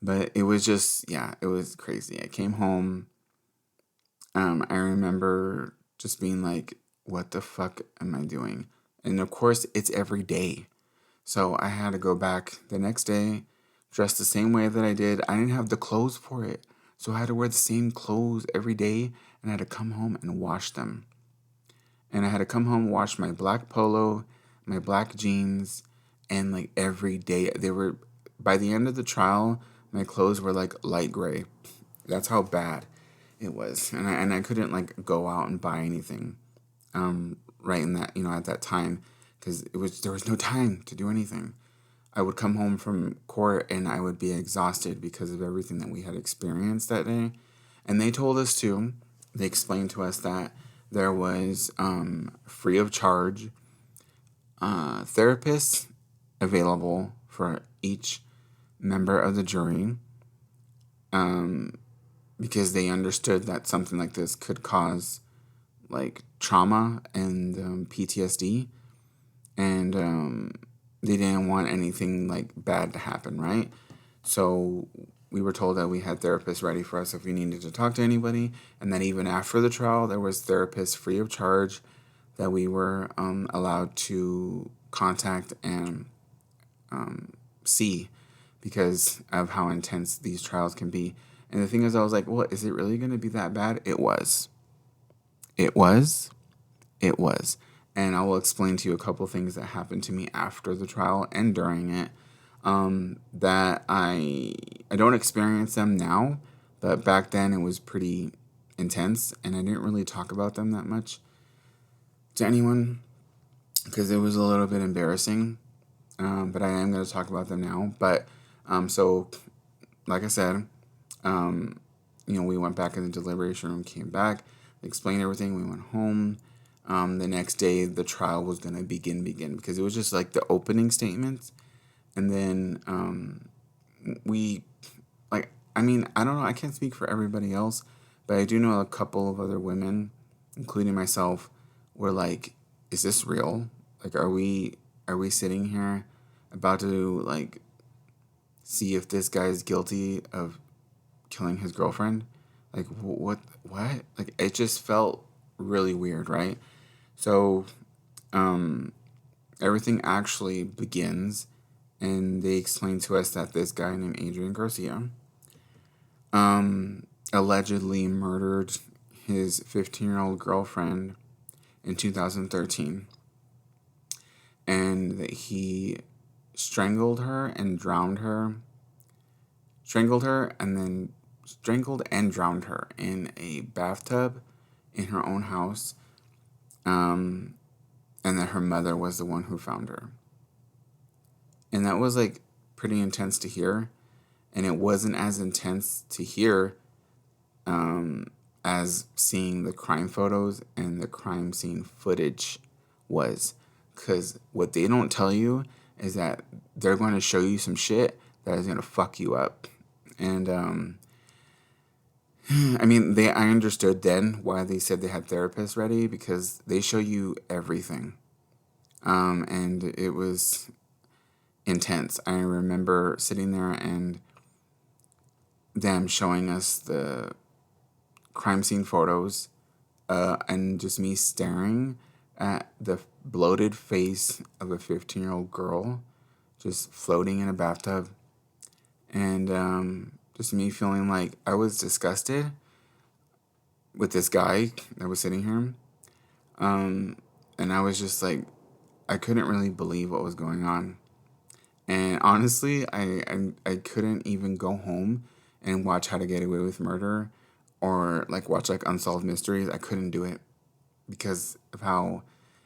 But it was just, yeah, it was crazy. I came home. I remember just being like, what the fuck am I doing? And of course, it's every day. So I had to go back the next day, dressed the same way that I did. I didn't have the clothes for it. So I had to wear the same clothes every day, and I had to come home and wash them. And I had to come home, wash my black polo, my black jeans, and like every day. By the end of the trial, my clothes were like light gray. That's how bad it was. And I couldn't like go out and buy anything right in that, at that time, because there was no time to do anything. I would come home from court and I would be exhausted because of everything that we had experienced that day. And they told us too, they explained to us that there was free of charge therapists available for each member of the jury, because they understood that something like this could cause like trauma and PTSD, and they didn't want anything like bad to happen, right? So we were told that we had therapists ready for us if we needed to talk to anybody, and that even after the trial, there was therapists free of charge that we were allowed to contact and see because of how intense these trials can be. And the thing is, I was like, well, is it really going to be that bad? It was. It was. It was. And I will explain to you a couple things that happened to me after the trial and during it, that I don't experience them now, but back then it was pretty intense, and I didn't really talk about them that much to anyone because it was a little bit embarrassing. But I am going to talk about them now. But so, like I said, we went back in the deliberation room, came back, explained everything. We went home. The next day, the trial was going to begin because it was just like the opening statements. And then we, like, I mean, I don't know. I can't speak for everybody else, but I do know a couple of other women, including myself, were like, is this real? Like, are we sitting here about to, like, see if this guy is guilty of killing his girlfriend? Like, what? Like, it just felt really weird, right? So, everything actually begins, and they explain to us that this guy named Adrian Garcia, allegedly murdered his 15-year-old girlfriend in 2013, and that he strangled her and drowned her, strangled and drowned her in a bathtub in her own house, and that her mother was the one who found her. And that was like pretty intense to hear, and it wasn't as intense to hear as seeing the crime photos and the crime scene footage was. Because what they don't tell you is that they're going to show you some shit that is going to fuck you up. And I mean, I understood then why they said they had therapists ready, because they show you everything. And it was intense. I remember sitting there and them showing us the crime scene photos, and just me staring at the bloated face of a 15-year-old girl just floating in a bathtub, and just me feeling like I was disgusted with this guy that was sitting here, and I was just like, I couldn't really believe what was going on. And honestly, I couldn't even go home and watch How to Get Away with Murder or like watch like Unsolved Mysteries. I couldn't do it because of how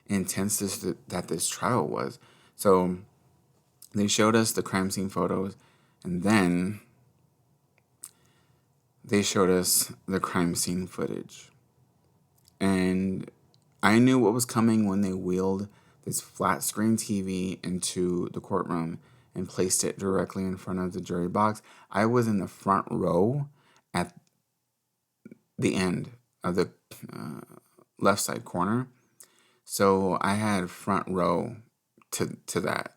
intense that this trial was. So they showed us the crime scene photos, and then they showed us the crime scene footage. And I knew what was coming when they wheeled this flat screen TV into the courtroom and placed it directly in front of the jury box. I was in the front row at the end of the left side corner. So I had front row to that.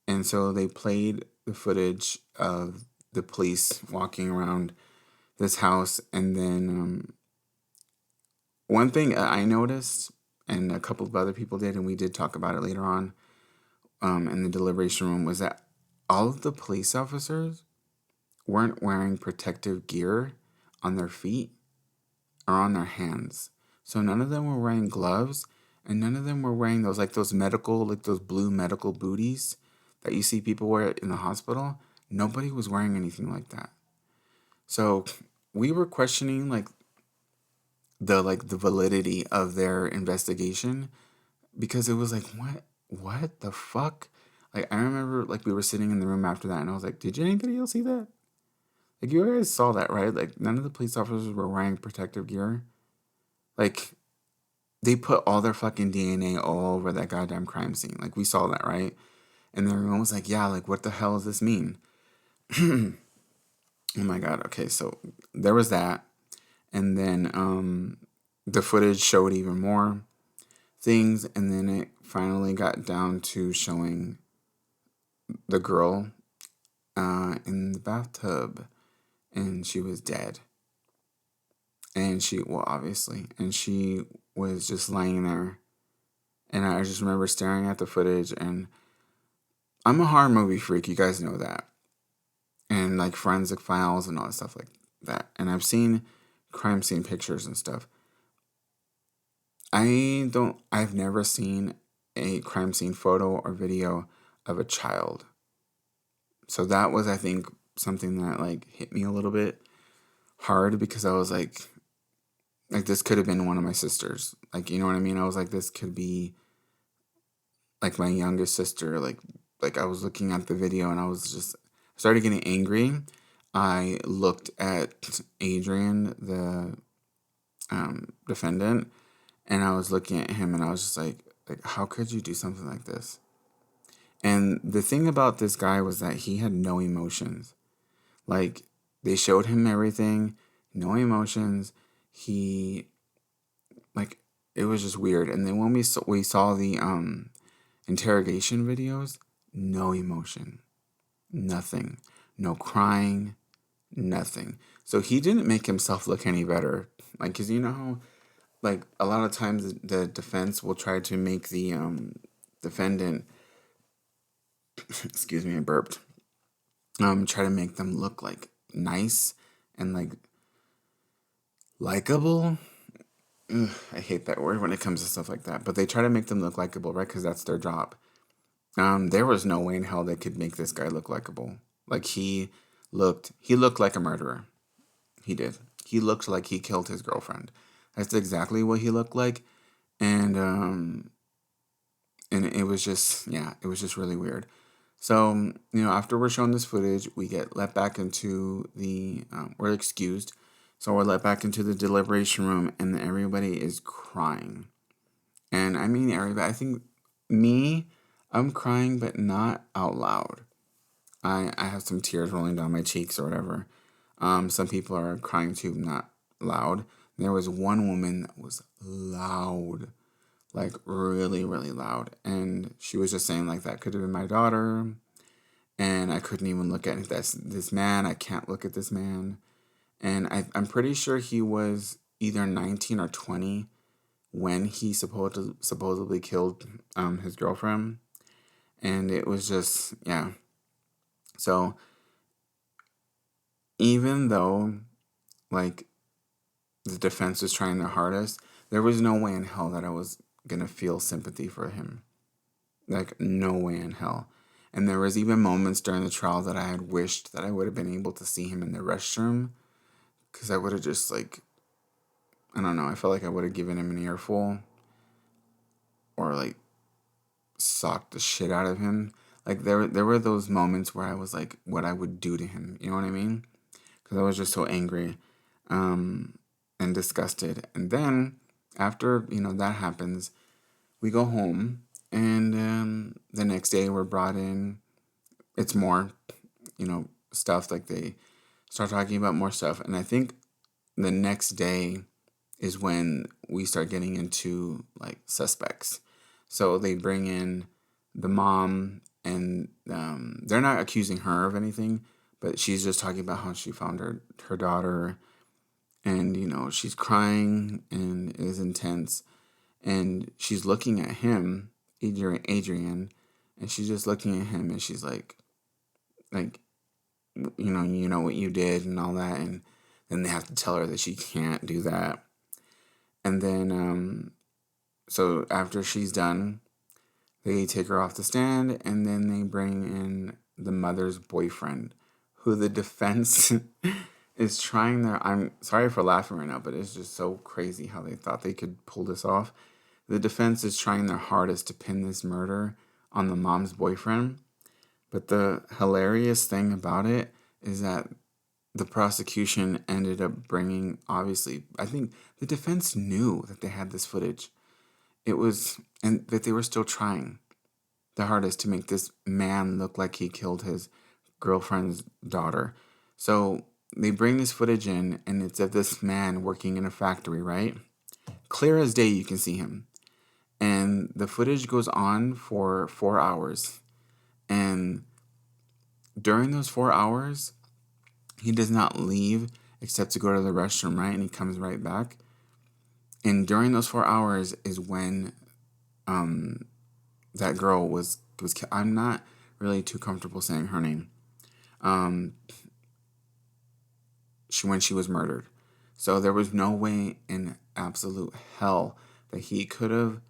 And so they played the footage of the police walking around this house. And then one thing I noticed, and a couple of other people did, and we did talk about it later on in the deliberation room, was that all of the police officers weren't wearing protective gear on their feet or on their hands. So none of them were wearing gloves, and none of them were wearing those medical, like those blue medical booties that you see people wear in the hospital. Nobody was wearing anything like that. So we were questioning the validity of their investigation, because it was like, what the fuck? Like, I remember, like, we were sitting in the room after that, and I was like, did anybody else see that? Like, you guys saw that, right? Like, none of the police officers were wearing protective gear. Like, they put all their fucking DNA all over that goddamn crime scene. Like, we saw that, right? And then everyone was like, yeah, like, what the hell does this mean? Oh my God. Okay, so there was that. And then the footage showed even more things. And then it finally got down to showing the girl in the bathtub. And she was dead. And obviously. And she was just laying there. And I just remember staring at the footage. And I'm a horror movie freak. You guys know that. And like forensic files and all that stuff like that. And I've seen crime scene pictures and stuff. I've never seen a crime scene photo or video of a child. So that was, I think, something that like hit me a little bit hard, because I was like this could have been one of my sisters. Like, you know what I mean? I was like, this could be like my youngest sister. Like I was looking at the video and I started getting angry. I looked at Adrian, the defendant, and I was looking at him and I was just like, how could you do something like this? And the thing about this guy was that he had no emotions. Like, they showed him everything, no emotions. He, like, it was just weird. And then when we saw the interrogation videos, no emotion, nothing, no crying, nothing. So he didn't make himself look any better. Like, because you know how, like, a lot of times the defense will try to make the defendant, excuse me, I burped, try to make them look like nice and like likable. Ugh, I hate that word when it comes to stuff like that. But they try to make them look likable, right? Because that's their job. There was no way in hell they could make this guy look likable. Like, he looked like a murderer. He did. He looked like he killed his girlfriend. That's exactly what he looked like. And it was just, it was just really weird. So, after we're shown this footage, we get let back into we're excused. So we're let back into the deliberation room, and everybody is crying. And I mean everybody. I think I'm crying, but not out loud. I have some tears rolling down my cheeks or whatever. Some people are crying too, not loud. There was one woman that was loud, like really, really loud. And she was just saying, like, that could have been my daughter. And I couldn't even look at this man. I can't look at this man. And I'm pretty sure he was either 19 or 20 when he supposedly killed his girlfriend. And it was just, yeah. So even though, like, the defense was trying their hardest, there was no way in hell that I was going to feel sympathy for him. Like, no way in hell. And there was even moments during the trial that I had wished that I would have been able to see him in the restroom, because I would have just, like, I don't know, I felt like I would have given him an earful. or like socked the shit out of him. Like there were those moments where I was like, what I would do to him. You know what I mean? Because I was just so angry, and disgusted. And then after that happens, we go home, and the next day we're brought in. It's more, stuff, like they start talking about more stuff, and I think the next day is when we start getting into like suspects. So they bring in the mom, and they're not accusing her of anything, but she's just talking about how she found her daughter, and she's crying and it is intense, and she's looking at him, Adrian, and she's just looking at him, and she's like you know what you did and all that, and then they have to tell her that she can't do that. And then so after she's done, they take her off the stand, and then they bring in the mother's boyfriend, who the defense is trying their. I'm sorry for laughing right now, but it's just so crazy how they thought they could pull this off. The defense is trying their hardest to pin this murder on the mom's boyfriend. But the hilarious thing about it is that the prosecution ended up bringing, obviously, I think the defense knew that they had this footage. And that they were still trying the hardest to make this man look like he killed his girlfriend's daughter. So they bring this footage in, and it's of this man working in a factory, right? Clear as day, you can see him. And the footage goes on for 4 hours. And during those 4 hours, he does not leave except to go to the restroom, right? And he comes right back. And during those 4 hours is when that girl was I'm not really too comfortable saying her name. When she was murdered. So there was no way in absolute hell that he could have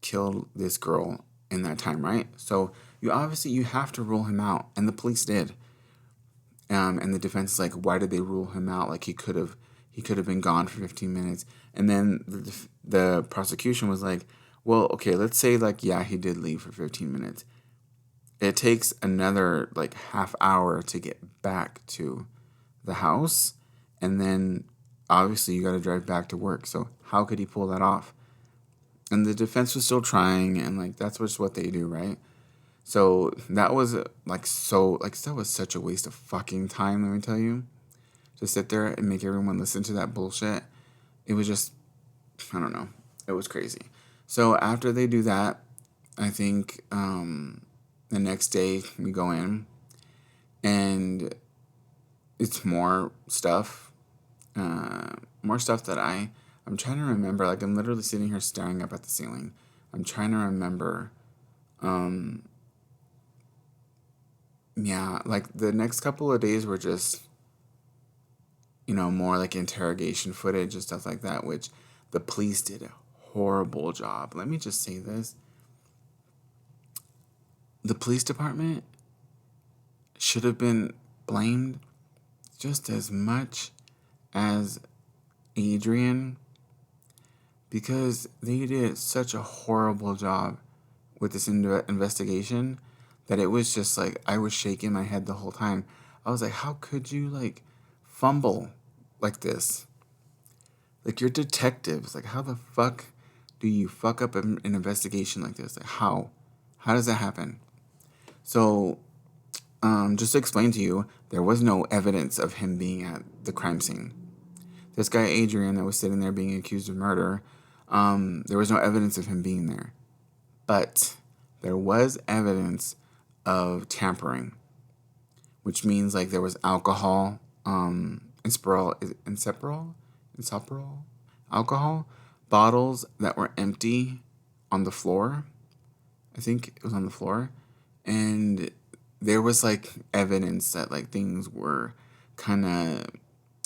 killed this girl in that time, right? So you have to rule him out, and the police did. And the defense is like, why did they rule him out? Like he could have been gone for 15 minutes. And then the prosecution was like, well, okay, let's say like, yeah, he did leave for 15 minutes. It takes another like half hour to get back to the house, and then obviously you got to drive back to work. So how could he pull that off? And the defense was still trying, and like that's just what they do, right? So that was that was such a waste of fucking time, let me tell you. To sit there and make everyone listen to that bullshit. It was just, I don't know. It was crazy. So after they do that, I think the next day we go in, and it's more stuff. More stuff that I'm trying to remember. Like, I'm literally sitting here staring up at the ceiling. I'm trying to remember. Yeah, like the next couple of days were just, more like interrogation footage and stuff like that, which the police did a horrible job. Let me just say this. The police department should have been blamed just as much as Adrian, because they did such a horrible job with this investigation that it was just like, I was shaking my head the whole time. I was like, how could you like fumble like this? Like, you're detectives. Like, how the fuck do you fuck up an investigation like this? Like, how does that happen? So just to explain to you, there was no evidence of him being at the crime scene. This guy Adrian that was sitting there being accused of murder, there was no evidence of him being there. But there was evidence of tampering, which means like there was alcohol, inseparable alcohol bottles that were empty on the floor. I think it was on the floor, and there was like evidence that like things were kind of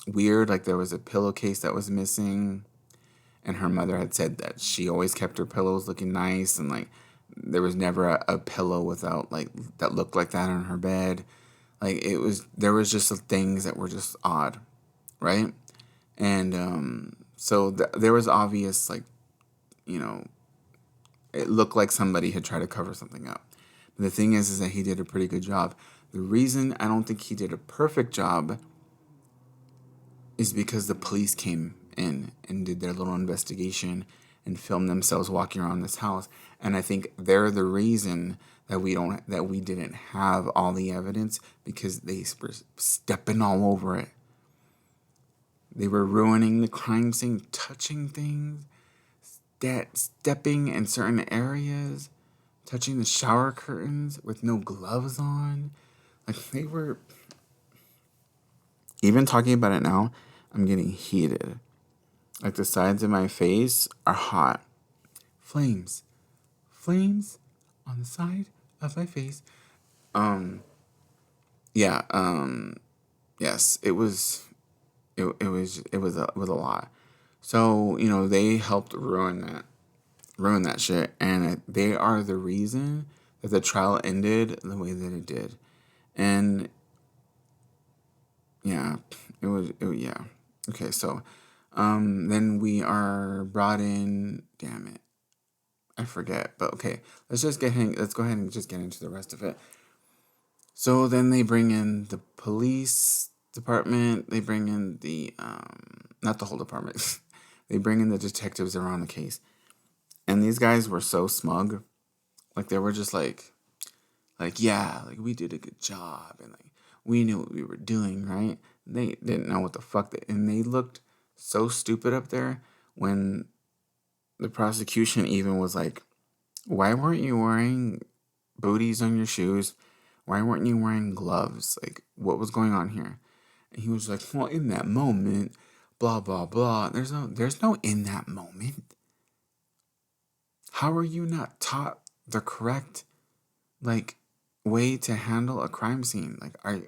weird. Like there was a pillowcase that was missing, and her mother had said that she always kept her pillows looking nice, and like there was never a pillow without like that looked like that on her bed. Like there was just some things that were just odd, right? And so there was obvious like, it looked like somebody had tried to cover something up. But the thing is that he did a pretty good job. The reason I don't think he did a perfect job is because the police came in and did their little investigation and filmed themselves walking around this house. And I think they're the reason that we didn't have all the evidence, because they were stepping all over it. They were ruining the crime scene, touching things, stepping in certain areas, touching the shower curtains with no gloves on. Like, they were... Even talking about it now, I'm getting heated. Like, the sides of my face are hot. Flames. Flames on the side of my face. Yeah, yes, it was a lot. So, they helped ruin that shit, and they are the reason that the trial ended the way that it did. And yeah, yeah. Okay, so then we are brought in. Damn it, I forget. But okay, let's go ahead and just get into the rest of it. So then they bring in the police department. They bring in the not the whole department. They bring in the detectives around the case, and these guys were so smug. Like, they were just like, yeah, like, we did a good job, and like, we knew what we were doing, right? They didn't know what the fuck and they looked so stupid up there when the prosecution even was like, why weren't you wearing booties on your shoes? Why weren't you wearing gloves? Like, what was going on here? And he was like, well, in that moment, blah, blah, blah. There's no in that moment. How are you not taught the correct, like, way to handle a crime scene? Like, I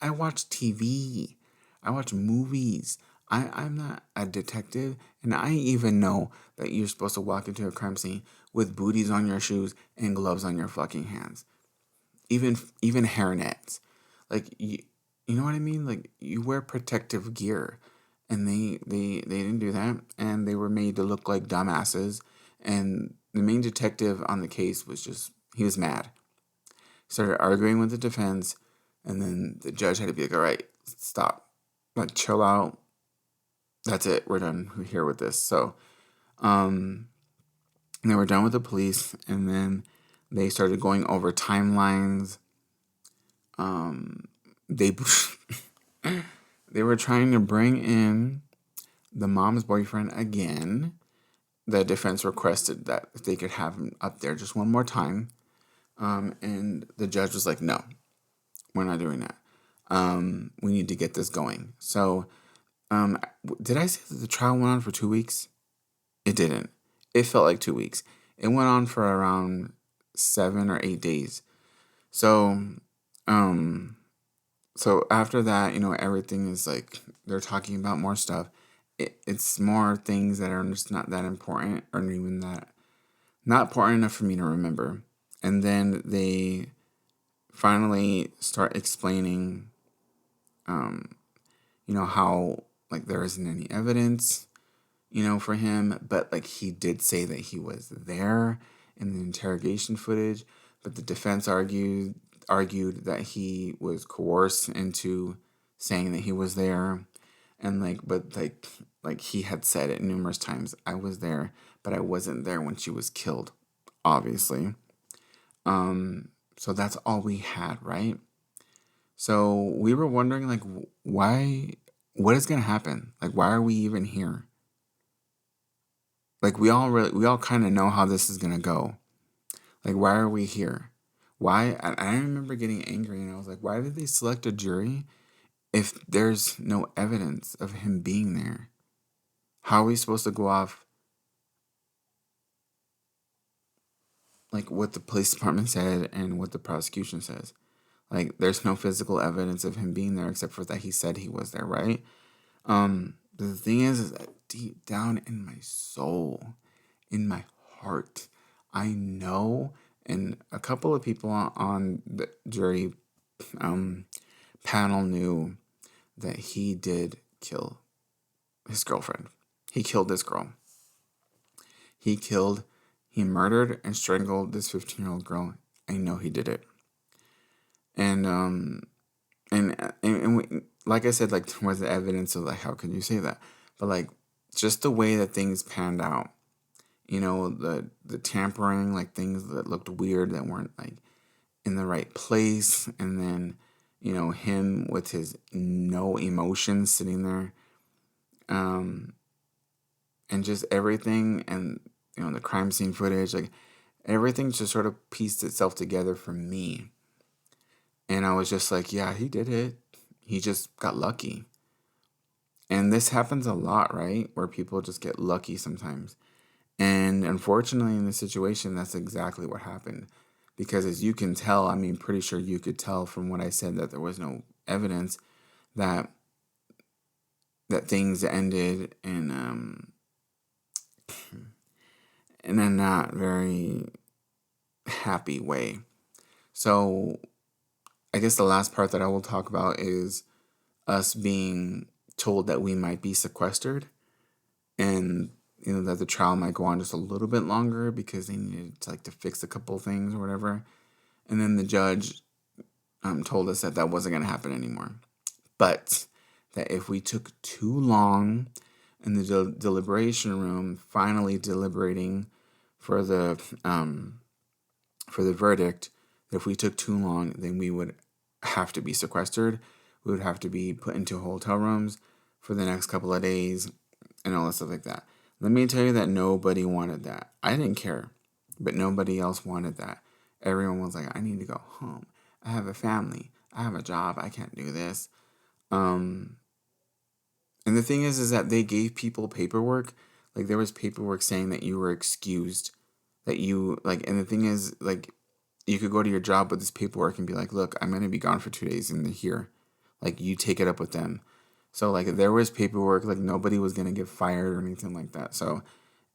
watch TV. I watch movies. I'm not a detective, and I even know that you're supposed to walk into a crime scene with booties on your shoes and gloves on your fucking hands. Even hairnets. Like, you know what I mean? Like, you wear protective gear, and they didn't do that, and they were made to look like dumbasses. And the main detective on the case he was mad. He started arguing with the defense, and then the judge had to be like, all right, stop. Like, chill out. That's it. We're done here with this. So, and they were done with the police, and then they started going over timelines. They they were trying to bring in the mom's boyfriend again. The defense requested that if they could have him up there just one more time. And the judge was like, no, we're not doing that. We need to get this going. So, did I say that the trial went on for 2 weeks? It didn't. It felt like 2 weeks. It went on for around 7 or 8 days. So, so after that, everything is like, they're talking about more stuff. It's more things that are just not that important, or even that not important enough for me to remember. And then they finally start explaining, how, like, there isn't any evidence, for him, but like, he did say that he was there in the interrogation footage, but the defense argued that he was coerced into saying that he was there, and like he had said it numerous times, I was there, but I wasn't there when she was killed, obviously. So that's all we had, right? So we were wondering, like, what is going to happen? Like, why are we even here? Like, we all kind of know how this is going to go. Like, why are we here? Why? I remember getting angry, and I was like, why did they select a jury if there's no evidence of him being there? How are we supposed to go off, like, what the police department said and what the prosecution says? Like, there's no physical evidence of him being there except for that he said he was there, right? The thing is that deep down in my soul, in my heart, I know, and a couple of people on the jury panel knew that he did kill his girlfriend. He killed this girl. He he murdered and strangled this 15-year-old girl. I know he did it. And like I said, like, there was evidence of, like, how can you say that? But, like, just the way that things panned out, the tampering, like, things that looked weird that weren't, like, in the right place, and then, him with his no emotion sitting there, and just everything, and, the crime scene footage, like, everything just sort of pieced itself together for me. And I was just like, yeah, he did it. He just got lucky. And this happens a lot, right? Where people just get lucky sometimes. And unfortunately, in this situation, that's exactly what happened. Because as you can tell, pretty sure you could tell from what I said that there was no evidence that things ended in a not very happy way. So I guess the last part that I will talk about is us being told that we might be sequestered, and that the trial might go on just a little bit longer because they needed to fix a couple things or whatever. And then the judge told us that wasn't going to happen anymore, but that if we took too long in the deliberation room, finally deliberating for the verdict, if we took too long, then we would have to be sequestered. We would have to be put into hotel rooms for the next couple of days and all that stuff like that. Let me tell you that nobody wanted that. I didn't care, but nobody else wanted that. Everyone was like, I need to go home. I have a family. I have a job. I can't do this. And the thing is that they gave people paperwork. Like, there was paperwork saying that you were excused. That you, and the thing is, you could go to your job with this paperwork and be like, look, I'm going to be gone for 2 days and they're here. You take it up with them. So, there was paperwork, nobody was going to get fired or anything like that. So,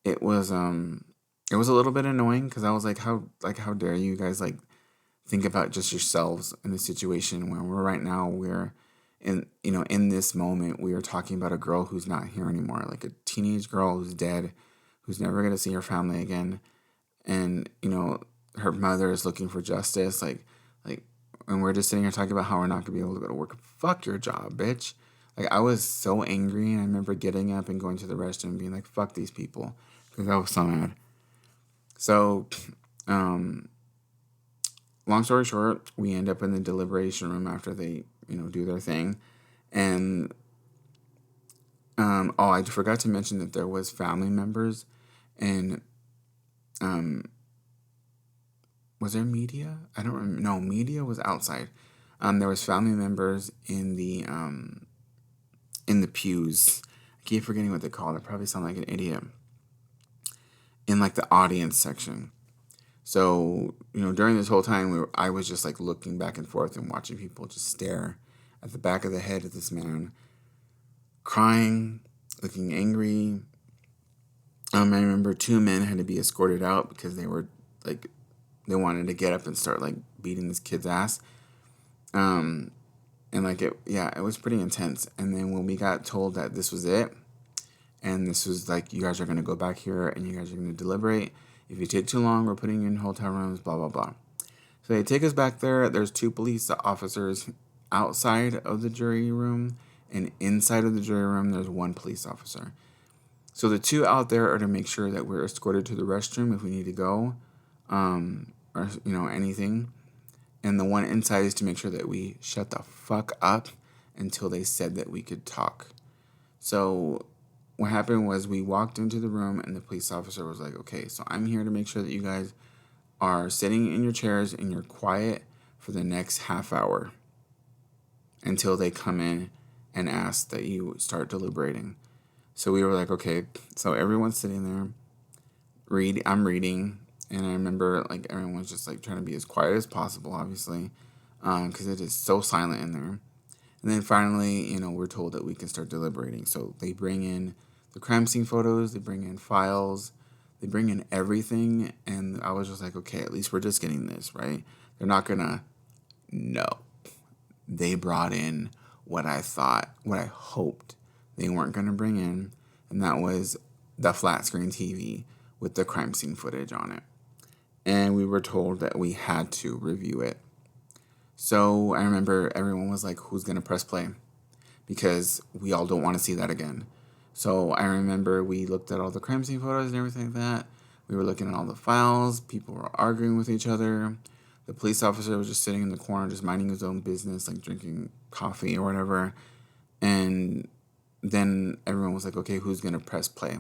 it was a little bit annoying because I was like, how dare you guys, think about just yourselves in a situation where we're in this moment, we are talking about a girl who's not here anymore, a teenage girl who's dead, who's never going to see her family again. And, her mother is looking for justice, and we're just sitting here talking about how we're not going to be able to go to work. Fuck your job, bitch. I was so angry, and I remember getting up and going to the restroom and being like, fuck these people, because I was so mad. So, long story short, we end up in the deliberation room after they, do their thing. And, I forgot to mention that there was family members, and, was there media? I don't remember. No, media was outside. There was family members in the pews. I keep forgetting what they call it. I probably sound like an idiot. In the audience section. So, during this whole time, I was just looking back and forth and watching people just stare at the back of the head of this man, crying, looking angry. I remember 2 men had to be escorted out because they were they wanted to get up and start beating this kid's ass. And it was pretty intense. And then when we got told that this was it, and this was you guys are going to go back here and you guys are going to deliberate. If you take too long, we're putting you in hotel rooms, blah, blah, blah. So they take us back there. There's 2 police officers outside of the jury room, and inside of the jury room, there's 1 police officer. So the 2 out there are to make sure that we're escorted to the restroom if we need to go, or, anything. And the 1 inside is to make sure that we shut the fuck up until they said that we could talk. So what happened was we walked into the room and the police officer was like, okay, so I'm here to make sure that you guys are sitting in your chairs and you're quiet for the next half hour until they come in and ask that you start deliberating. So we were like, okay. So everyone's sitting there. I'm reading. And I remember everyone's just trying to be as quiet as possible, obviously, because it is so silent in there. And then finally, we're told that we can start deliberating. So they bring in the crime scene photos, they bring in files, they bring in everything. And I was just like, okay, at least we're just getting this, right? They're not going to, no. They brought in what I hoped they weren't going to bring in. And that was the flat screen TV with the crime scene footage on it. And we were told that we had to review it. So I remember everyone was like, who's going to press play? Because we all don't want to see that again. So I remember we looked at all the crime scene photos and everything like that. We were looking at all the files. People were arguing with each other. The police officer was just sitting in the corner, just minding his own business, like drinking coffee or whatever. And then everyone was like, okay, who's going to press play?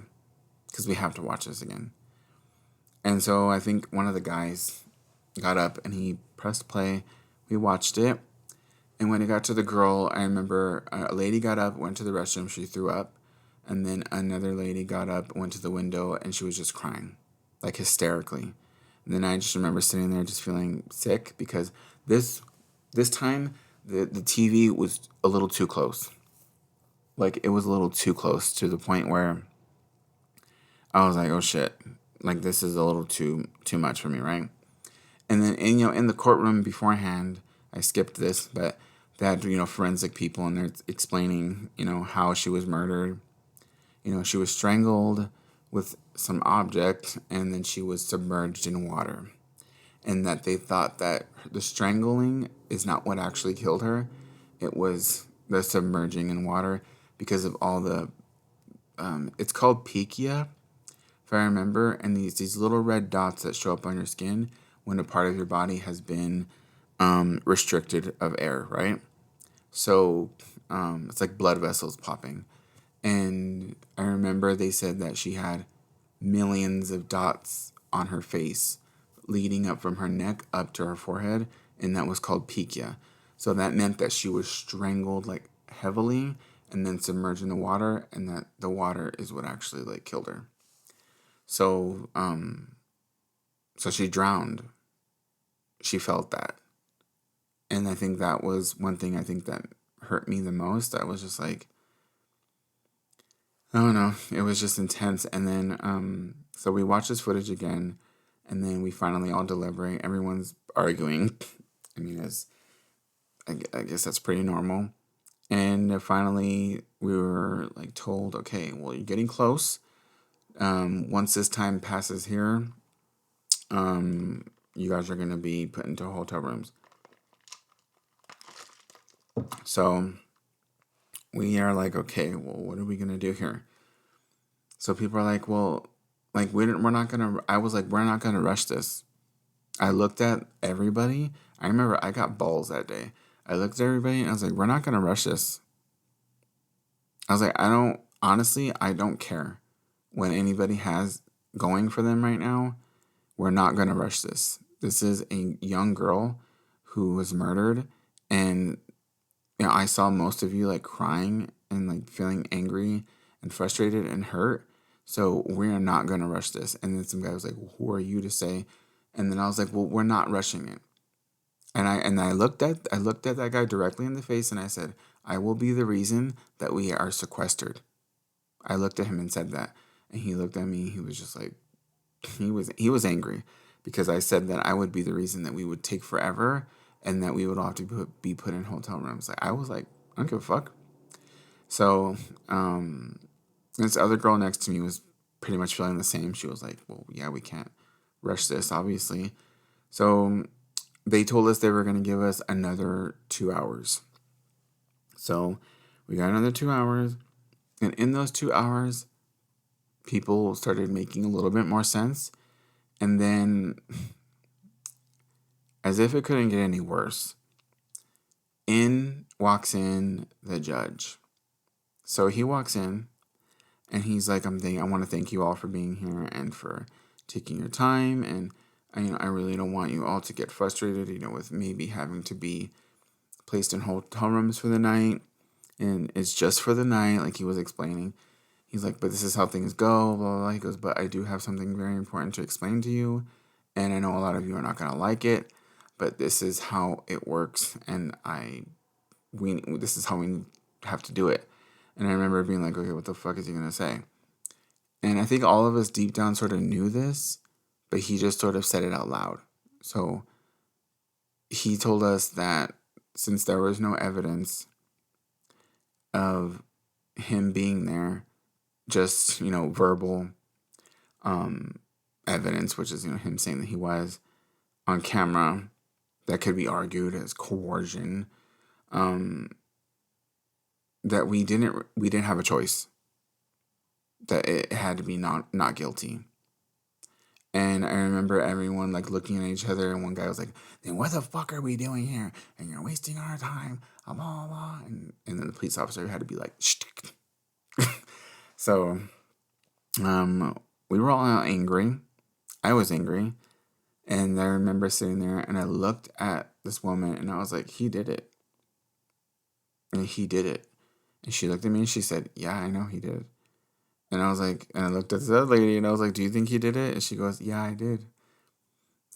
Because we have to watch this again. And so I think one of the guys got up and he pressed play. We watched it. And when it got to the girl, I remember a lady got up, went to the restroom, she threw up. And then another lady got up, went to the window, and she was just crying, like hysterically. And then I just remember sitting there just feeling sick because this time the TV was a little too close. Like, it was a little too close to the point where I was like, oh shit, like this is a little too much for me, right? And then, in the courtroom beforehand, I skipped this, but they had, forensic people, and they're explaining, how she was murdered. She was strangled with some object, and then she was submerged in water. And that they thought that the strangling is not what actually killed her. It was the submerging in water because of all the, it's called pichia, if I remember, and these little red dots that show up on your skin when a part of your body has been restricted of air, right? So it's like blood vessels popping. And I remember they said that she had millions of dots on her face leading up from her neck up to her forehead, and that was called pichia. So that meant that she was strangled like heavily and then submerged in the water, and that the water is what actually like killed her. So so she drowned. She felt that. And I think that was one thing I think that hurt me the most. I was just like, I don't know. It was just intense. And then, so we watched this footage again, and then we finally all deliberate. Everyone's arguing. I mean, I guess that's pretty normal. And finally, we were like told, okay, well, you're getting close. Once this time passes here, you guys are going to be put into hotel rooms. So we are like, okay, well, what are we going to do here? So people are like, well, like, we're not going to, I was like, we're not going to rush this. I looked at everybody. I remember I got balls that day. I looked at everybody and I was like, we're not going to rush this. I was like, I don't care what anybody has going for them right now. We're not going to rush this. This is a young girl who was murdered. And, I saw most of you like crying and like feeling angry and frustrated and hurt. So we're not going to rush this. And then some guy was like, who are you to say? And then I was like, well, we're not rushing it. And I looked at that guy directly in the face and I said, I will be the reason that we are sequestered. I looked at him and said that. And he looked at me, he was just like, he was angry because I said that I would be the reason that we would take forever and that we would all have to be put in hotel rooms. Like, I was like, I don't give a fuck. So this other girl next to me was pretty much feeling the same. She was like, well, yeah, we can't rush this, obviously. So they told us they were going to give us another 2 hours. So we got another 2 hours. And in those 2 hours, people started making a little bit more sense. And then, as if it couldn't get any worse, walks in the judge. So he walks in and he's like, I want to thank you all for being here and for taking your time. And I really don't want you all to get frustrated, with maybe having to be placed in hotel rooms for the night. And it's just for the night, like he was explaining. He's like, but this is how things go, blah, blah, blah. He goes, but I do have something very important to explain to you. And I know a lot of you are not going to like it, but this is how it works. And this is how we have to do it. And I remember being like, okay, what the fuck is he going to say? And I think all of us deep down sort of knew this, but he just sort of said it out loud. So he told us that since there was no evidence of him being there, just, verbal, evidence, which is him saying that he was on camera, that could be argued as coercion. That we didn't have a choice. That it had to be not guilty. And I remember everyone like looking at each other, and one guy was like, "Then what the fuck are we doing here? And you're wasting our time." Blah blah blah. And then the police officer had to be like, "Shh." So, we were all angry. I was angry, and I remember sitting there, and I looked at this woman, and I was like, "He did it." And he did it. And she looked at me, and she said, "Yeah, I know he did." And I was like, and I looked at this other lady, and I was like, "Do you think he did it?" And she goes, "Yeah, I did."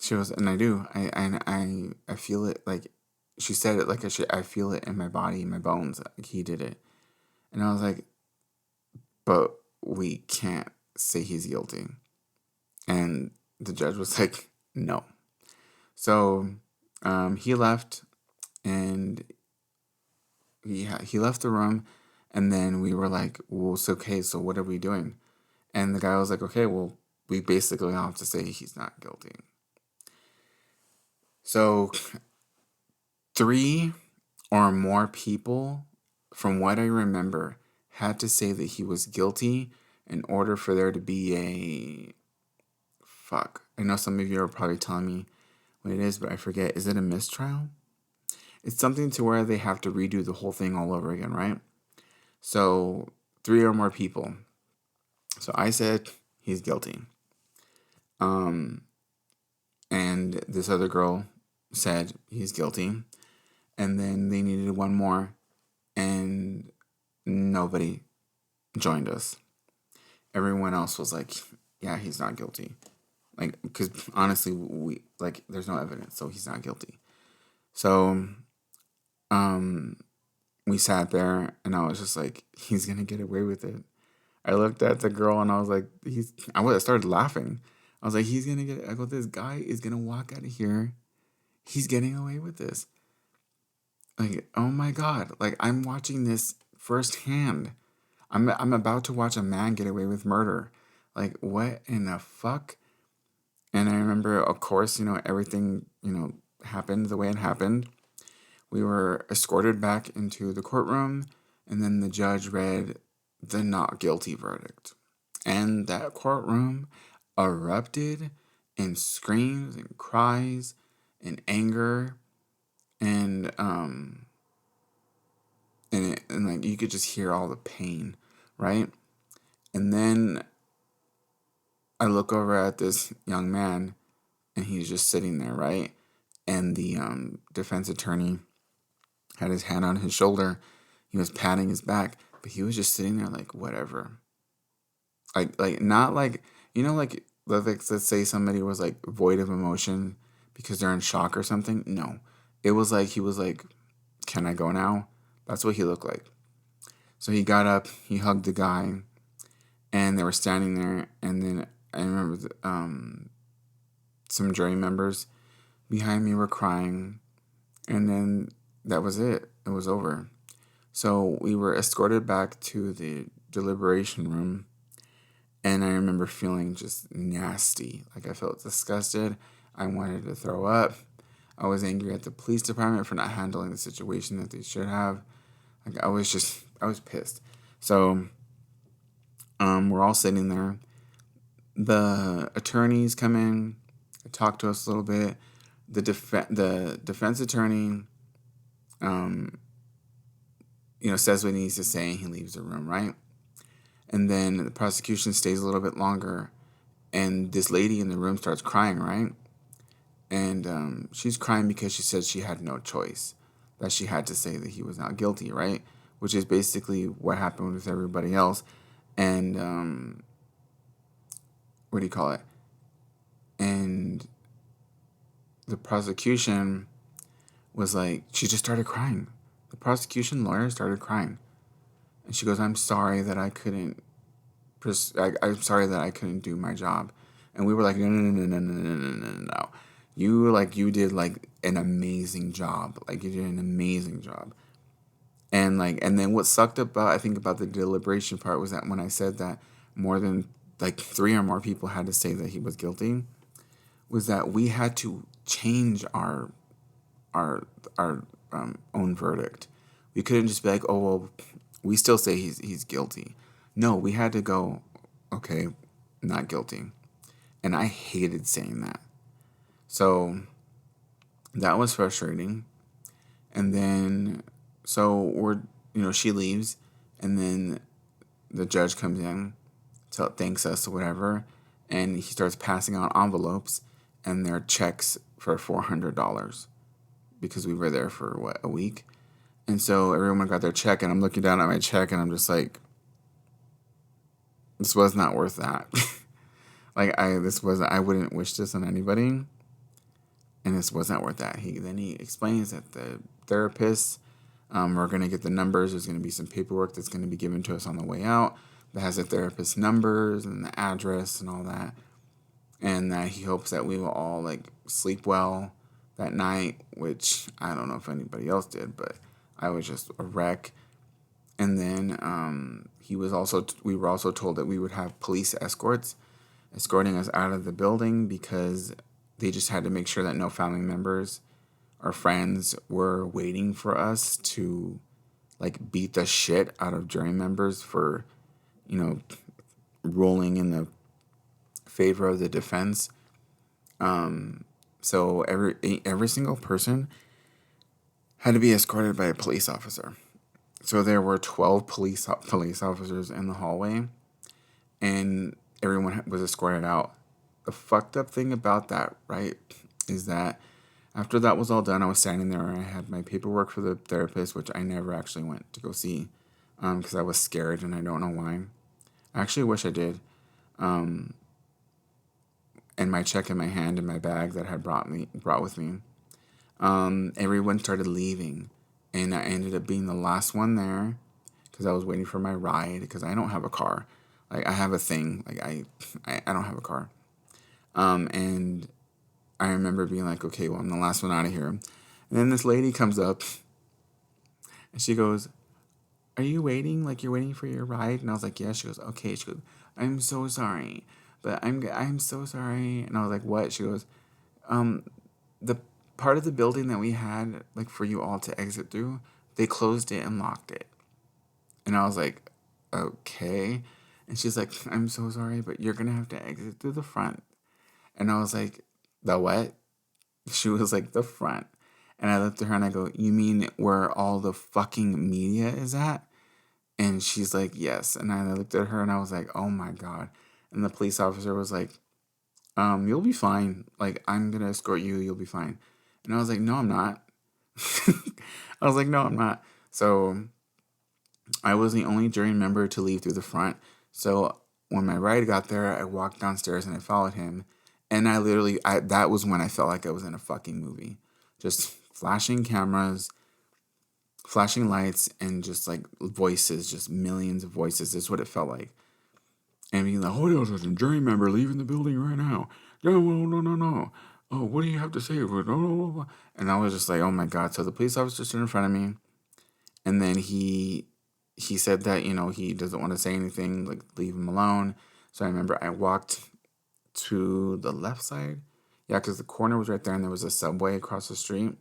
She goes, and I do. I feel it. Like, she said it like I feel it in my body, in my bones. Like, he did it. And I was like, but we can't say he's guilty. And the judge was like, no. So he left, and he left the room. And then we were like, well, it's okay. So what are we doing? And the guy was like, okay, well, we basically have to say he's not guilty. So 3 or more people, from what I remember, had to say that he was guilty in order for there to be a... Fuck. I know some of you are probably telling me what it is, but I forget. Is it a mistrial? It's something to where they have to redo the whole thing all over again, right? So 3 or more people. So I said he's guilty. And this other girl said he's guilty. And then they needed one more, and nobody joined us. Everyone else was like, yeah, he's not guilty. Like, because honestly, there's no evidence, so he's not guilty. So, we sat there, and I was just like, he's gonna get away with it. I looked at the girl, and I was like, I started laughing. I was like, I go, this guy is gonna walk out of here. He's getting away with this. Like, oh my God. Like, I'm watching this firsthand. I'm about to watch a man get away with murder. Like, what in the fuck? And I remember, of course, everything, happened the way it happened. We were escorted back into the courtroom, and then the judge read the not guilty verdict. And that courtroom erupted in screams and cries and anger, and like you could just hear all the pain, right? And then I look over at this young man, and he's just sitting there, right? And the defense attorney had his hand on his shoulder. He was patting his back, but he was just sitting there like, whatever. Like not like, like, let's say somebody was like void of emotion because they're in shock or something. No, it was like, he was like, can I go now? That's what he looked like. So he got up, he hugged the guy, and they were standing there. And then I remember some jury members behind me were crying, and then that was it. It was over. So we were escorted back to the deliberation room, and I remember feeling just nasty. Like, I felt disgusted. I wanted to throw up. I was angry at the police department for not handling the situation that they should have. Like, I was pissed. So we're all sitting there. The attorneys come in, talk to us a little bit. The defense attorney, says what he needs to say, and he leaves the room, right? And then the prosecution stays a little bit longer, and this lady in the room starts crying, right? And she's crying because she said she had no choice, that she had to say that he was not guilty, right? Which is basically what happened with everybody else. And what do you call it? And the prosecution was like, she just started crying. The prosecution lawyer started crying. And she goes, I'm sorry that I couldn't do my job. And we were like, no. You did like an amazing job. Like, you did an amazing job. And then what sucked about the deliberation part was that when I said that more than like 3 or more people had to say that he was guilty, was that we had to change our own verdict. We couldn't just be like, oh well, we still say he's guilty. No, we had to go, okay, not guilty. And I hated saying that. So that was frustrating. And then so she leaves, and then the judge comes in, thanks us or whatever, and he starts passing out envelopes, and they're checks for $400 because we were there for a week. And so everyone got their check, and I'm looking down at my check, and I'm just like, this was not worth that. I wouldn't wish this on anybody, and this was not worth that. He explains that the therapists, we're going to get the numbers. There's going to be some paperwork that's going to be given to us on the way out that has the therapist numbers and the address and all that, and that he hopes that we will all like sleep well that night, which I don't know if anybody else did, but I was just a wreck. And then we were also told that we would have police escorting us out of the building because they just had to make sure that no family members or friends were waiting for us to like beat the shit out of jury members for, ruling in the favor of the defense. So every single person had to be escorted by a police officer. So there were 12 police officers in the hallway, and everyone was escorted out. The fucked up thing about that, right, is that after that was all done, I was standing there and I had my paperwork for the therapist, which I never actually went to go see because I was scared and I don't know why. I actually wish I did. And my check in my hand in my bag that I had brought with me. Everyone started leaving, and I ended up being the last one there because I was waiting for my ride because I don't have a car. Like I have a thing. Like I don't have a car. And I remember being like, okay, well, I'm the last one out of here. And then this lady comes up and she goes, are you waiting? Like you're waiting for your ride? And I was like, yeah. She goes, okay. She goes, I'm so sorry, but I'm so sorry. And I was like, what? She goes, the part of the building that we had like for you all to exit through, they closed it and locked it. And I was like, okay. And she's like, I'm so sorry, but you're gonna have to exit through the front. And I was like, the what? She was like, the front. And I looked at her and I go, you mean where all the fucking media is at? And she's like, yes. And I looked at her and I was like, oh my God. And the police officer was like, you'll be fine. Like, I'm going to escort you. You'll be fine. And I was like, no, I'm not. I was like, no, I'm not. So I was the only jury member to leave through the front. So when my ride got there, I walked downstairs and I followed him. And that was when I felt like I was in a fucking movie. Just flashing cameras, flashing lights, and just like voices, just millions of voices. That's what it felt like. And being like, oh, there's a jury member leaving the building right now. No. Oh, what do you have to say? And I was just like, oh my God. So the police officer stood in front of me. And then he said that, he doesn't want to say anything, like leave him alone. So I remember I walked to the left side. Yeah, because the corner was right there and there was a subway across the street.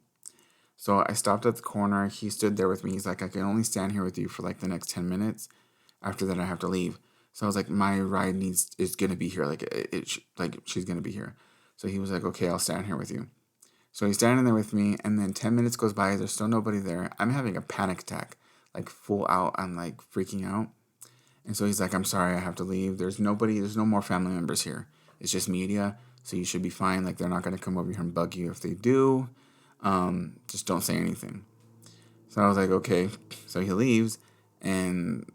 So I stopped at the corner. He stood there with me. He's like, I can only stand here with you for like the next 10 minutes. After that, I have to leave. So I was like, my ride is going to be here. Like she's going to be here. So he was like, okay, I'll stand here with you. So he's standing there with me. And then 10 minutes goes by. There's still nobody there. I'm having a panic attack, like full out. I'm like freaking out. And so he's like, I'm sorry, I have to leave. There's no more family members here. It's just media. So you should be fine. Like they're not going to come over here and bug you. If they do, just don't say anything. So I was like, okay. So he leaves and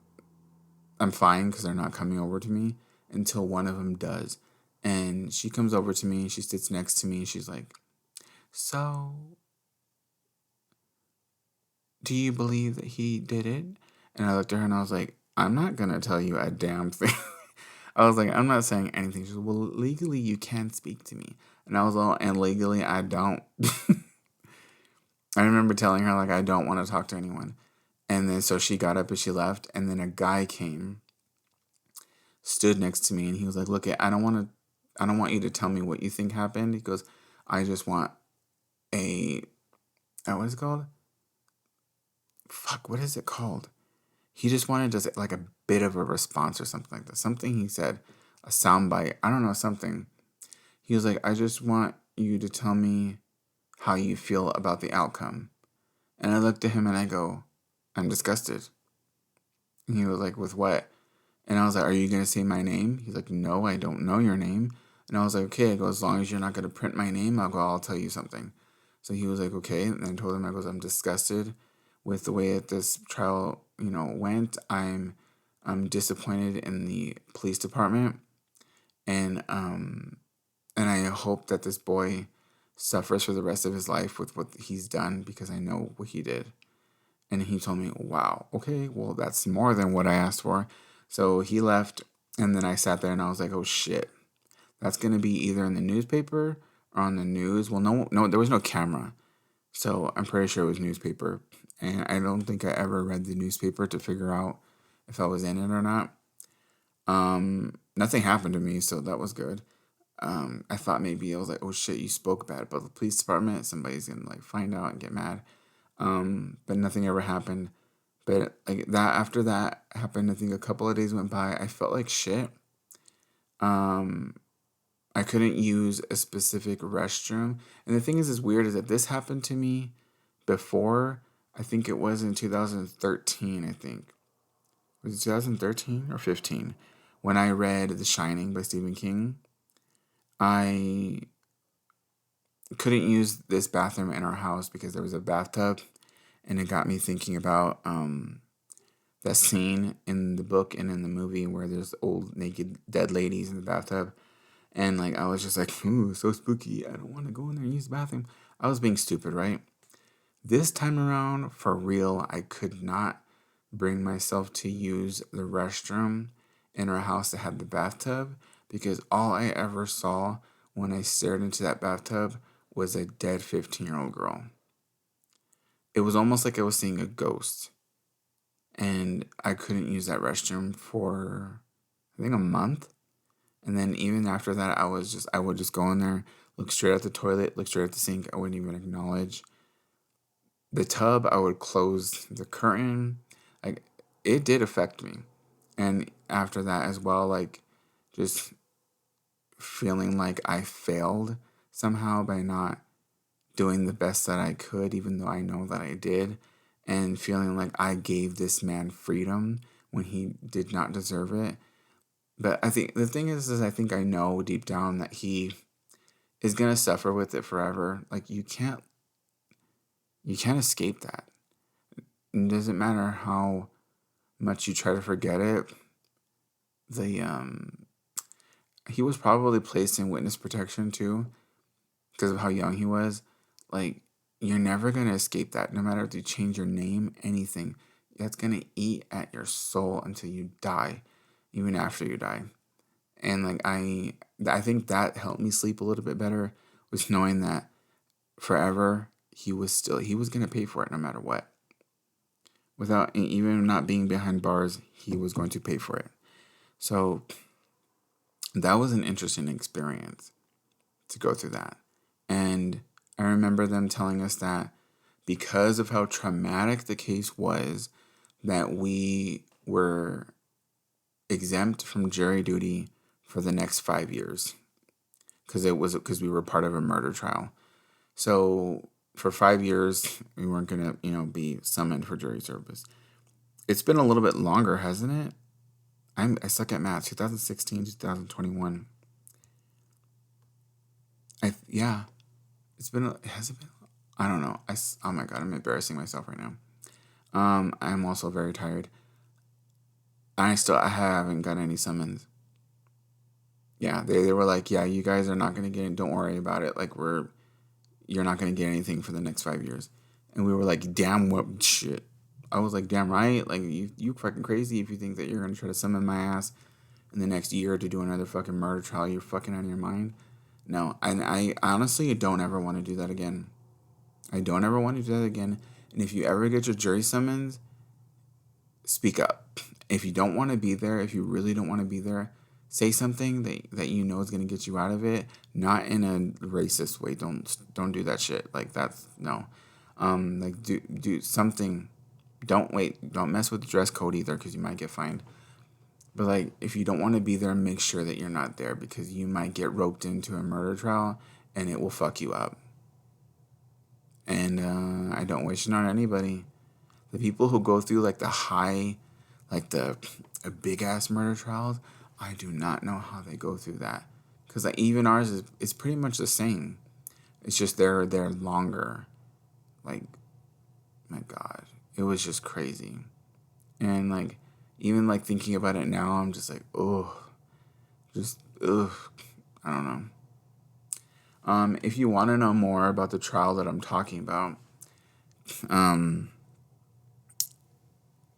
I'm fine because they're not coming over to me until one of them does. And she comes over to me. She sits next to me. And she's like, so do you believe that he did it? And I looked at her and I was like, I'm not going to tell you a damn thing. I was like, I'm not saying anything. She was, well, legally you can speak to me. And I was all, and legally I don't. I remember telling her, like, I don't want to talk to anyone. And then so she got up and she left. And then a guy came, stood next to me, and he was like, "Look, I don't want you to tell me what you think happened." He goes, "I just want a, what is it called? Fuck, what is it called?" He just wanted just like a bit of a response or something like that. Something he said, a soundbite. I don't know, something. He was like, "I just want you to tell me how you feel about the outcome." And I looked at him and I go, "I'm disgusted." And he was like, "With what?" And I was like, "Are you going to say my name?" He's like, "No, I don't know your name." And I was like, "Okay." I go, "As long as you're not going to print my name, I'll tell you something." So he was like, "Okay." And I told him, I goes, "I'm disgusted with the way that this trial, went. I'm disappointed in the police department. And I hope that this boy suffers for the rest of his life with what he's done, because I know what he did." And he told me, "Wow, okay, well, that's more than what I asked for." So he left, and then I sat there and I was like, "Oh shit, that's gonna be either in the newspaper or on the news." Well, no, there was no camera, so I'm pretty sure it was newspaper. And I don't think I ever read the newspaper to figure out if I was in it or not. Nothing happened to me, so that was good. I thought maybe I was like, "Oh shit, you spoke bad about the police department. Somebody's gonna like find out and get mad." But nothing ever happened. But like that, after that happened, I think a couple of days went by. I felt like shit. Um, I couldn't use a specific restroom, and the thing is weird is that this happened to me before. I think it was in 2013. I think was it 2013 or 15 when I read The Shining by Stephen King. I couldn't use this bathroom in our house because there was a bathtub, and it got me thinking about that scene in the book and in the movie where there's old naked dead ladies in the bathtub. And like I was just like, "Ooh, so spooky. I don't want to go in there and use the bathroom." I was being stupid, right? This time around, for real, I could not bring myself to use the restroom in our house that had the bathtub, because all I ever saw when I stared into that bathtub was a dead 15-year-old girl. It was almost like I was seeing a ghost. And I couldn't use that restroom for, I think, a month. And then even after that, I would just go in there, look straight at the toilet, look straight at the sink. I wouldn't even acknowledge the tub. I would close the curtain. Like, it did affect me. And after that as well, like, just feeling like I failed somehow by not doing the best that I could, even though I know that I did, and feeling like I gave this man freedom when he did not deserve it. But I think the thing is I think I know deep down that he is gonna suffer with it forever. Like you can't escape that. It doesn't matter how much you try to forget it. The He was probably placed in witness protection too, because of how young he was. Like, you're never gonna escape that, no matter if you change your name, anything. That's gonna eat at your soul until you die, even after you die. And like I think that helped me sleep a little bit better, was knowing that forever he was gonna pay for it no matter what. Without even not being behind bars, he was going to pay for it. So that was an interesting experience to go through that. And I remember them telling us that because of how traumatic the case was, that we were exempt from jury duty for the next 5 years, because we were part of a murder trial. So for 5 years we weren't gonna be summoned for jury service. It's been a little bit longer, hasn't it? I suck at math. 2016, 2021. Yeah. Has it been? I don't know. Oh my God, I'm embarrassing myself right now. I'm also very tired. I haven't got any summons. Yeah, they were like, "Yeah, you guys are not gonna get it. Don't worry about it. Like, you're not gonna get anything for the next 5 years." And we were like, "Damn, what shit?" I was like, "Damn right. Like, you fucking crazy if you think that you're gonna try to summon my ass in the next year to do another fucking murder trial. You're fucking out of your mind." No, and I honestly don't ever want to do that again. I don't ever want to do that again. And if you ever get your jury summons, speak up. If you don't want to be there, if you really don't want to be there, say something that you know is gonna get you out of it, not in a racist way. Don't do that shit. Like that's no. Like do something. Don't mess with the dress code either, because you might get fined. But like, if you don't want to be there, make sure that you're not there, because you might get roped into a murder trial and it will fuck you up. And I don't wish it on anybody. The people who go through like the big ass murder trials, I do not know how they go through that. Because like, even ours is pretty much the same. It's just they're longer. Like, my God, it was just crazy. And like, even like thinking about it now, I'm just like, ugh. I don't know. If you want to know more about the trial that I'm talking about,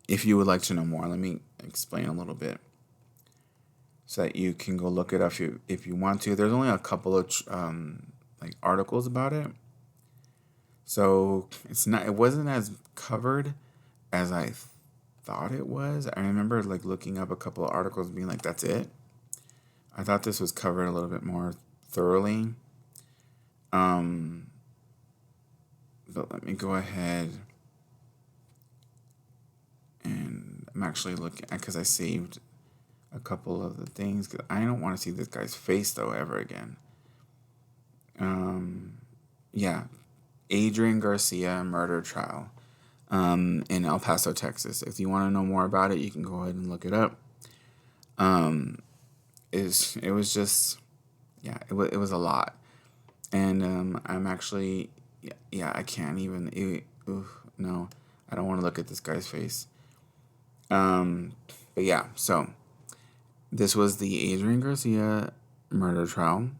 if you would like to know more, let me explain a little bit so that you can go look it up if you want to. There's only a couple of like articles about it, so it wasn't as covered as I thought it was. I remember like looking up a couple of articles being like, that's it. I thought this was covered a little bit more thoroughly. But let me go ahead, and I'm actually looking, because I saved a couple of the things, because I don't want to see this guy's face though ever again. Yeah, Adrian Garcia murder trial in El Paso, Texas. If you want to know more about it, you can go ahead and look it up. It was just, yeah, it was a lot. And I'm actually, I can't even, no, I don't want to look at this guy's face. But yeah, so this was the Adrian Garcia murder trial.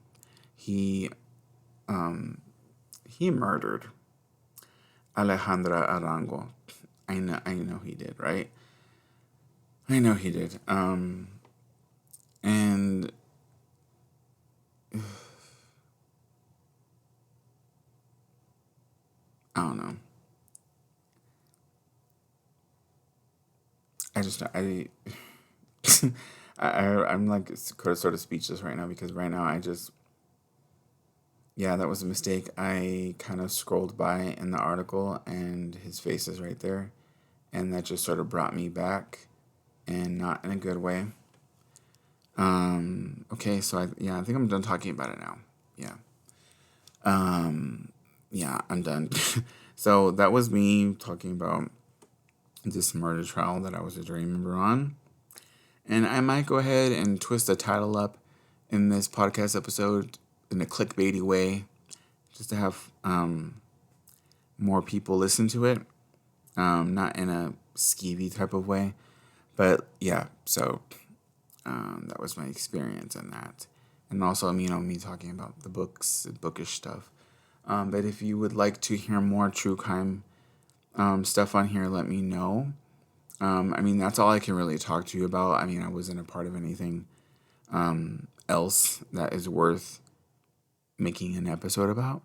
He murdered Alejandra Arango. I know he did, right? I know he did. And I don't know. I'm like sort of speechless right now, because right now that was a mistake. I kind of scrolled by in the article and his face is right there, and that just sort of brought me back, and not in a good way. Okay, so I think I'm done talking about it now. I'm done. So that was me talking about this murder trial that I was a jury member on. And I might go ahead and twist the title up in this podcast episode in a clickbaity way, just to have more people listen to it, not in a skeevy type of way. But yeah, so that was my experience in that. And also, me talking about the bookish stuff. But if you would like to hear more true crime stuff on here, let me know. That's all I can really talk to you about. I wasn't a part of anything else that is worth making an episode about.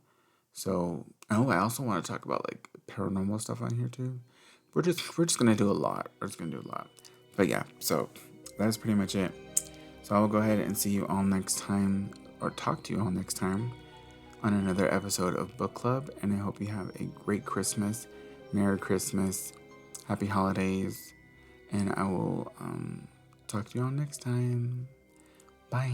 So, I also want to talk about like paranormal stuff on here too. We're just gonna do a lot. But yeah, so that's pretty much it. So I will go ahead and see you all next time, or talk to you all next time, on another episode of Book Club. And I hope you have a great Christmas, Merry Christmas, Happy Holidays, and I will talk to you all next time. Bye.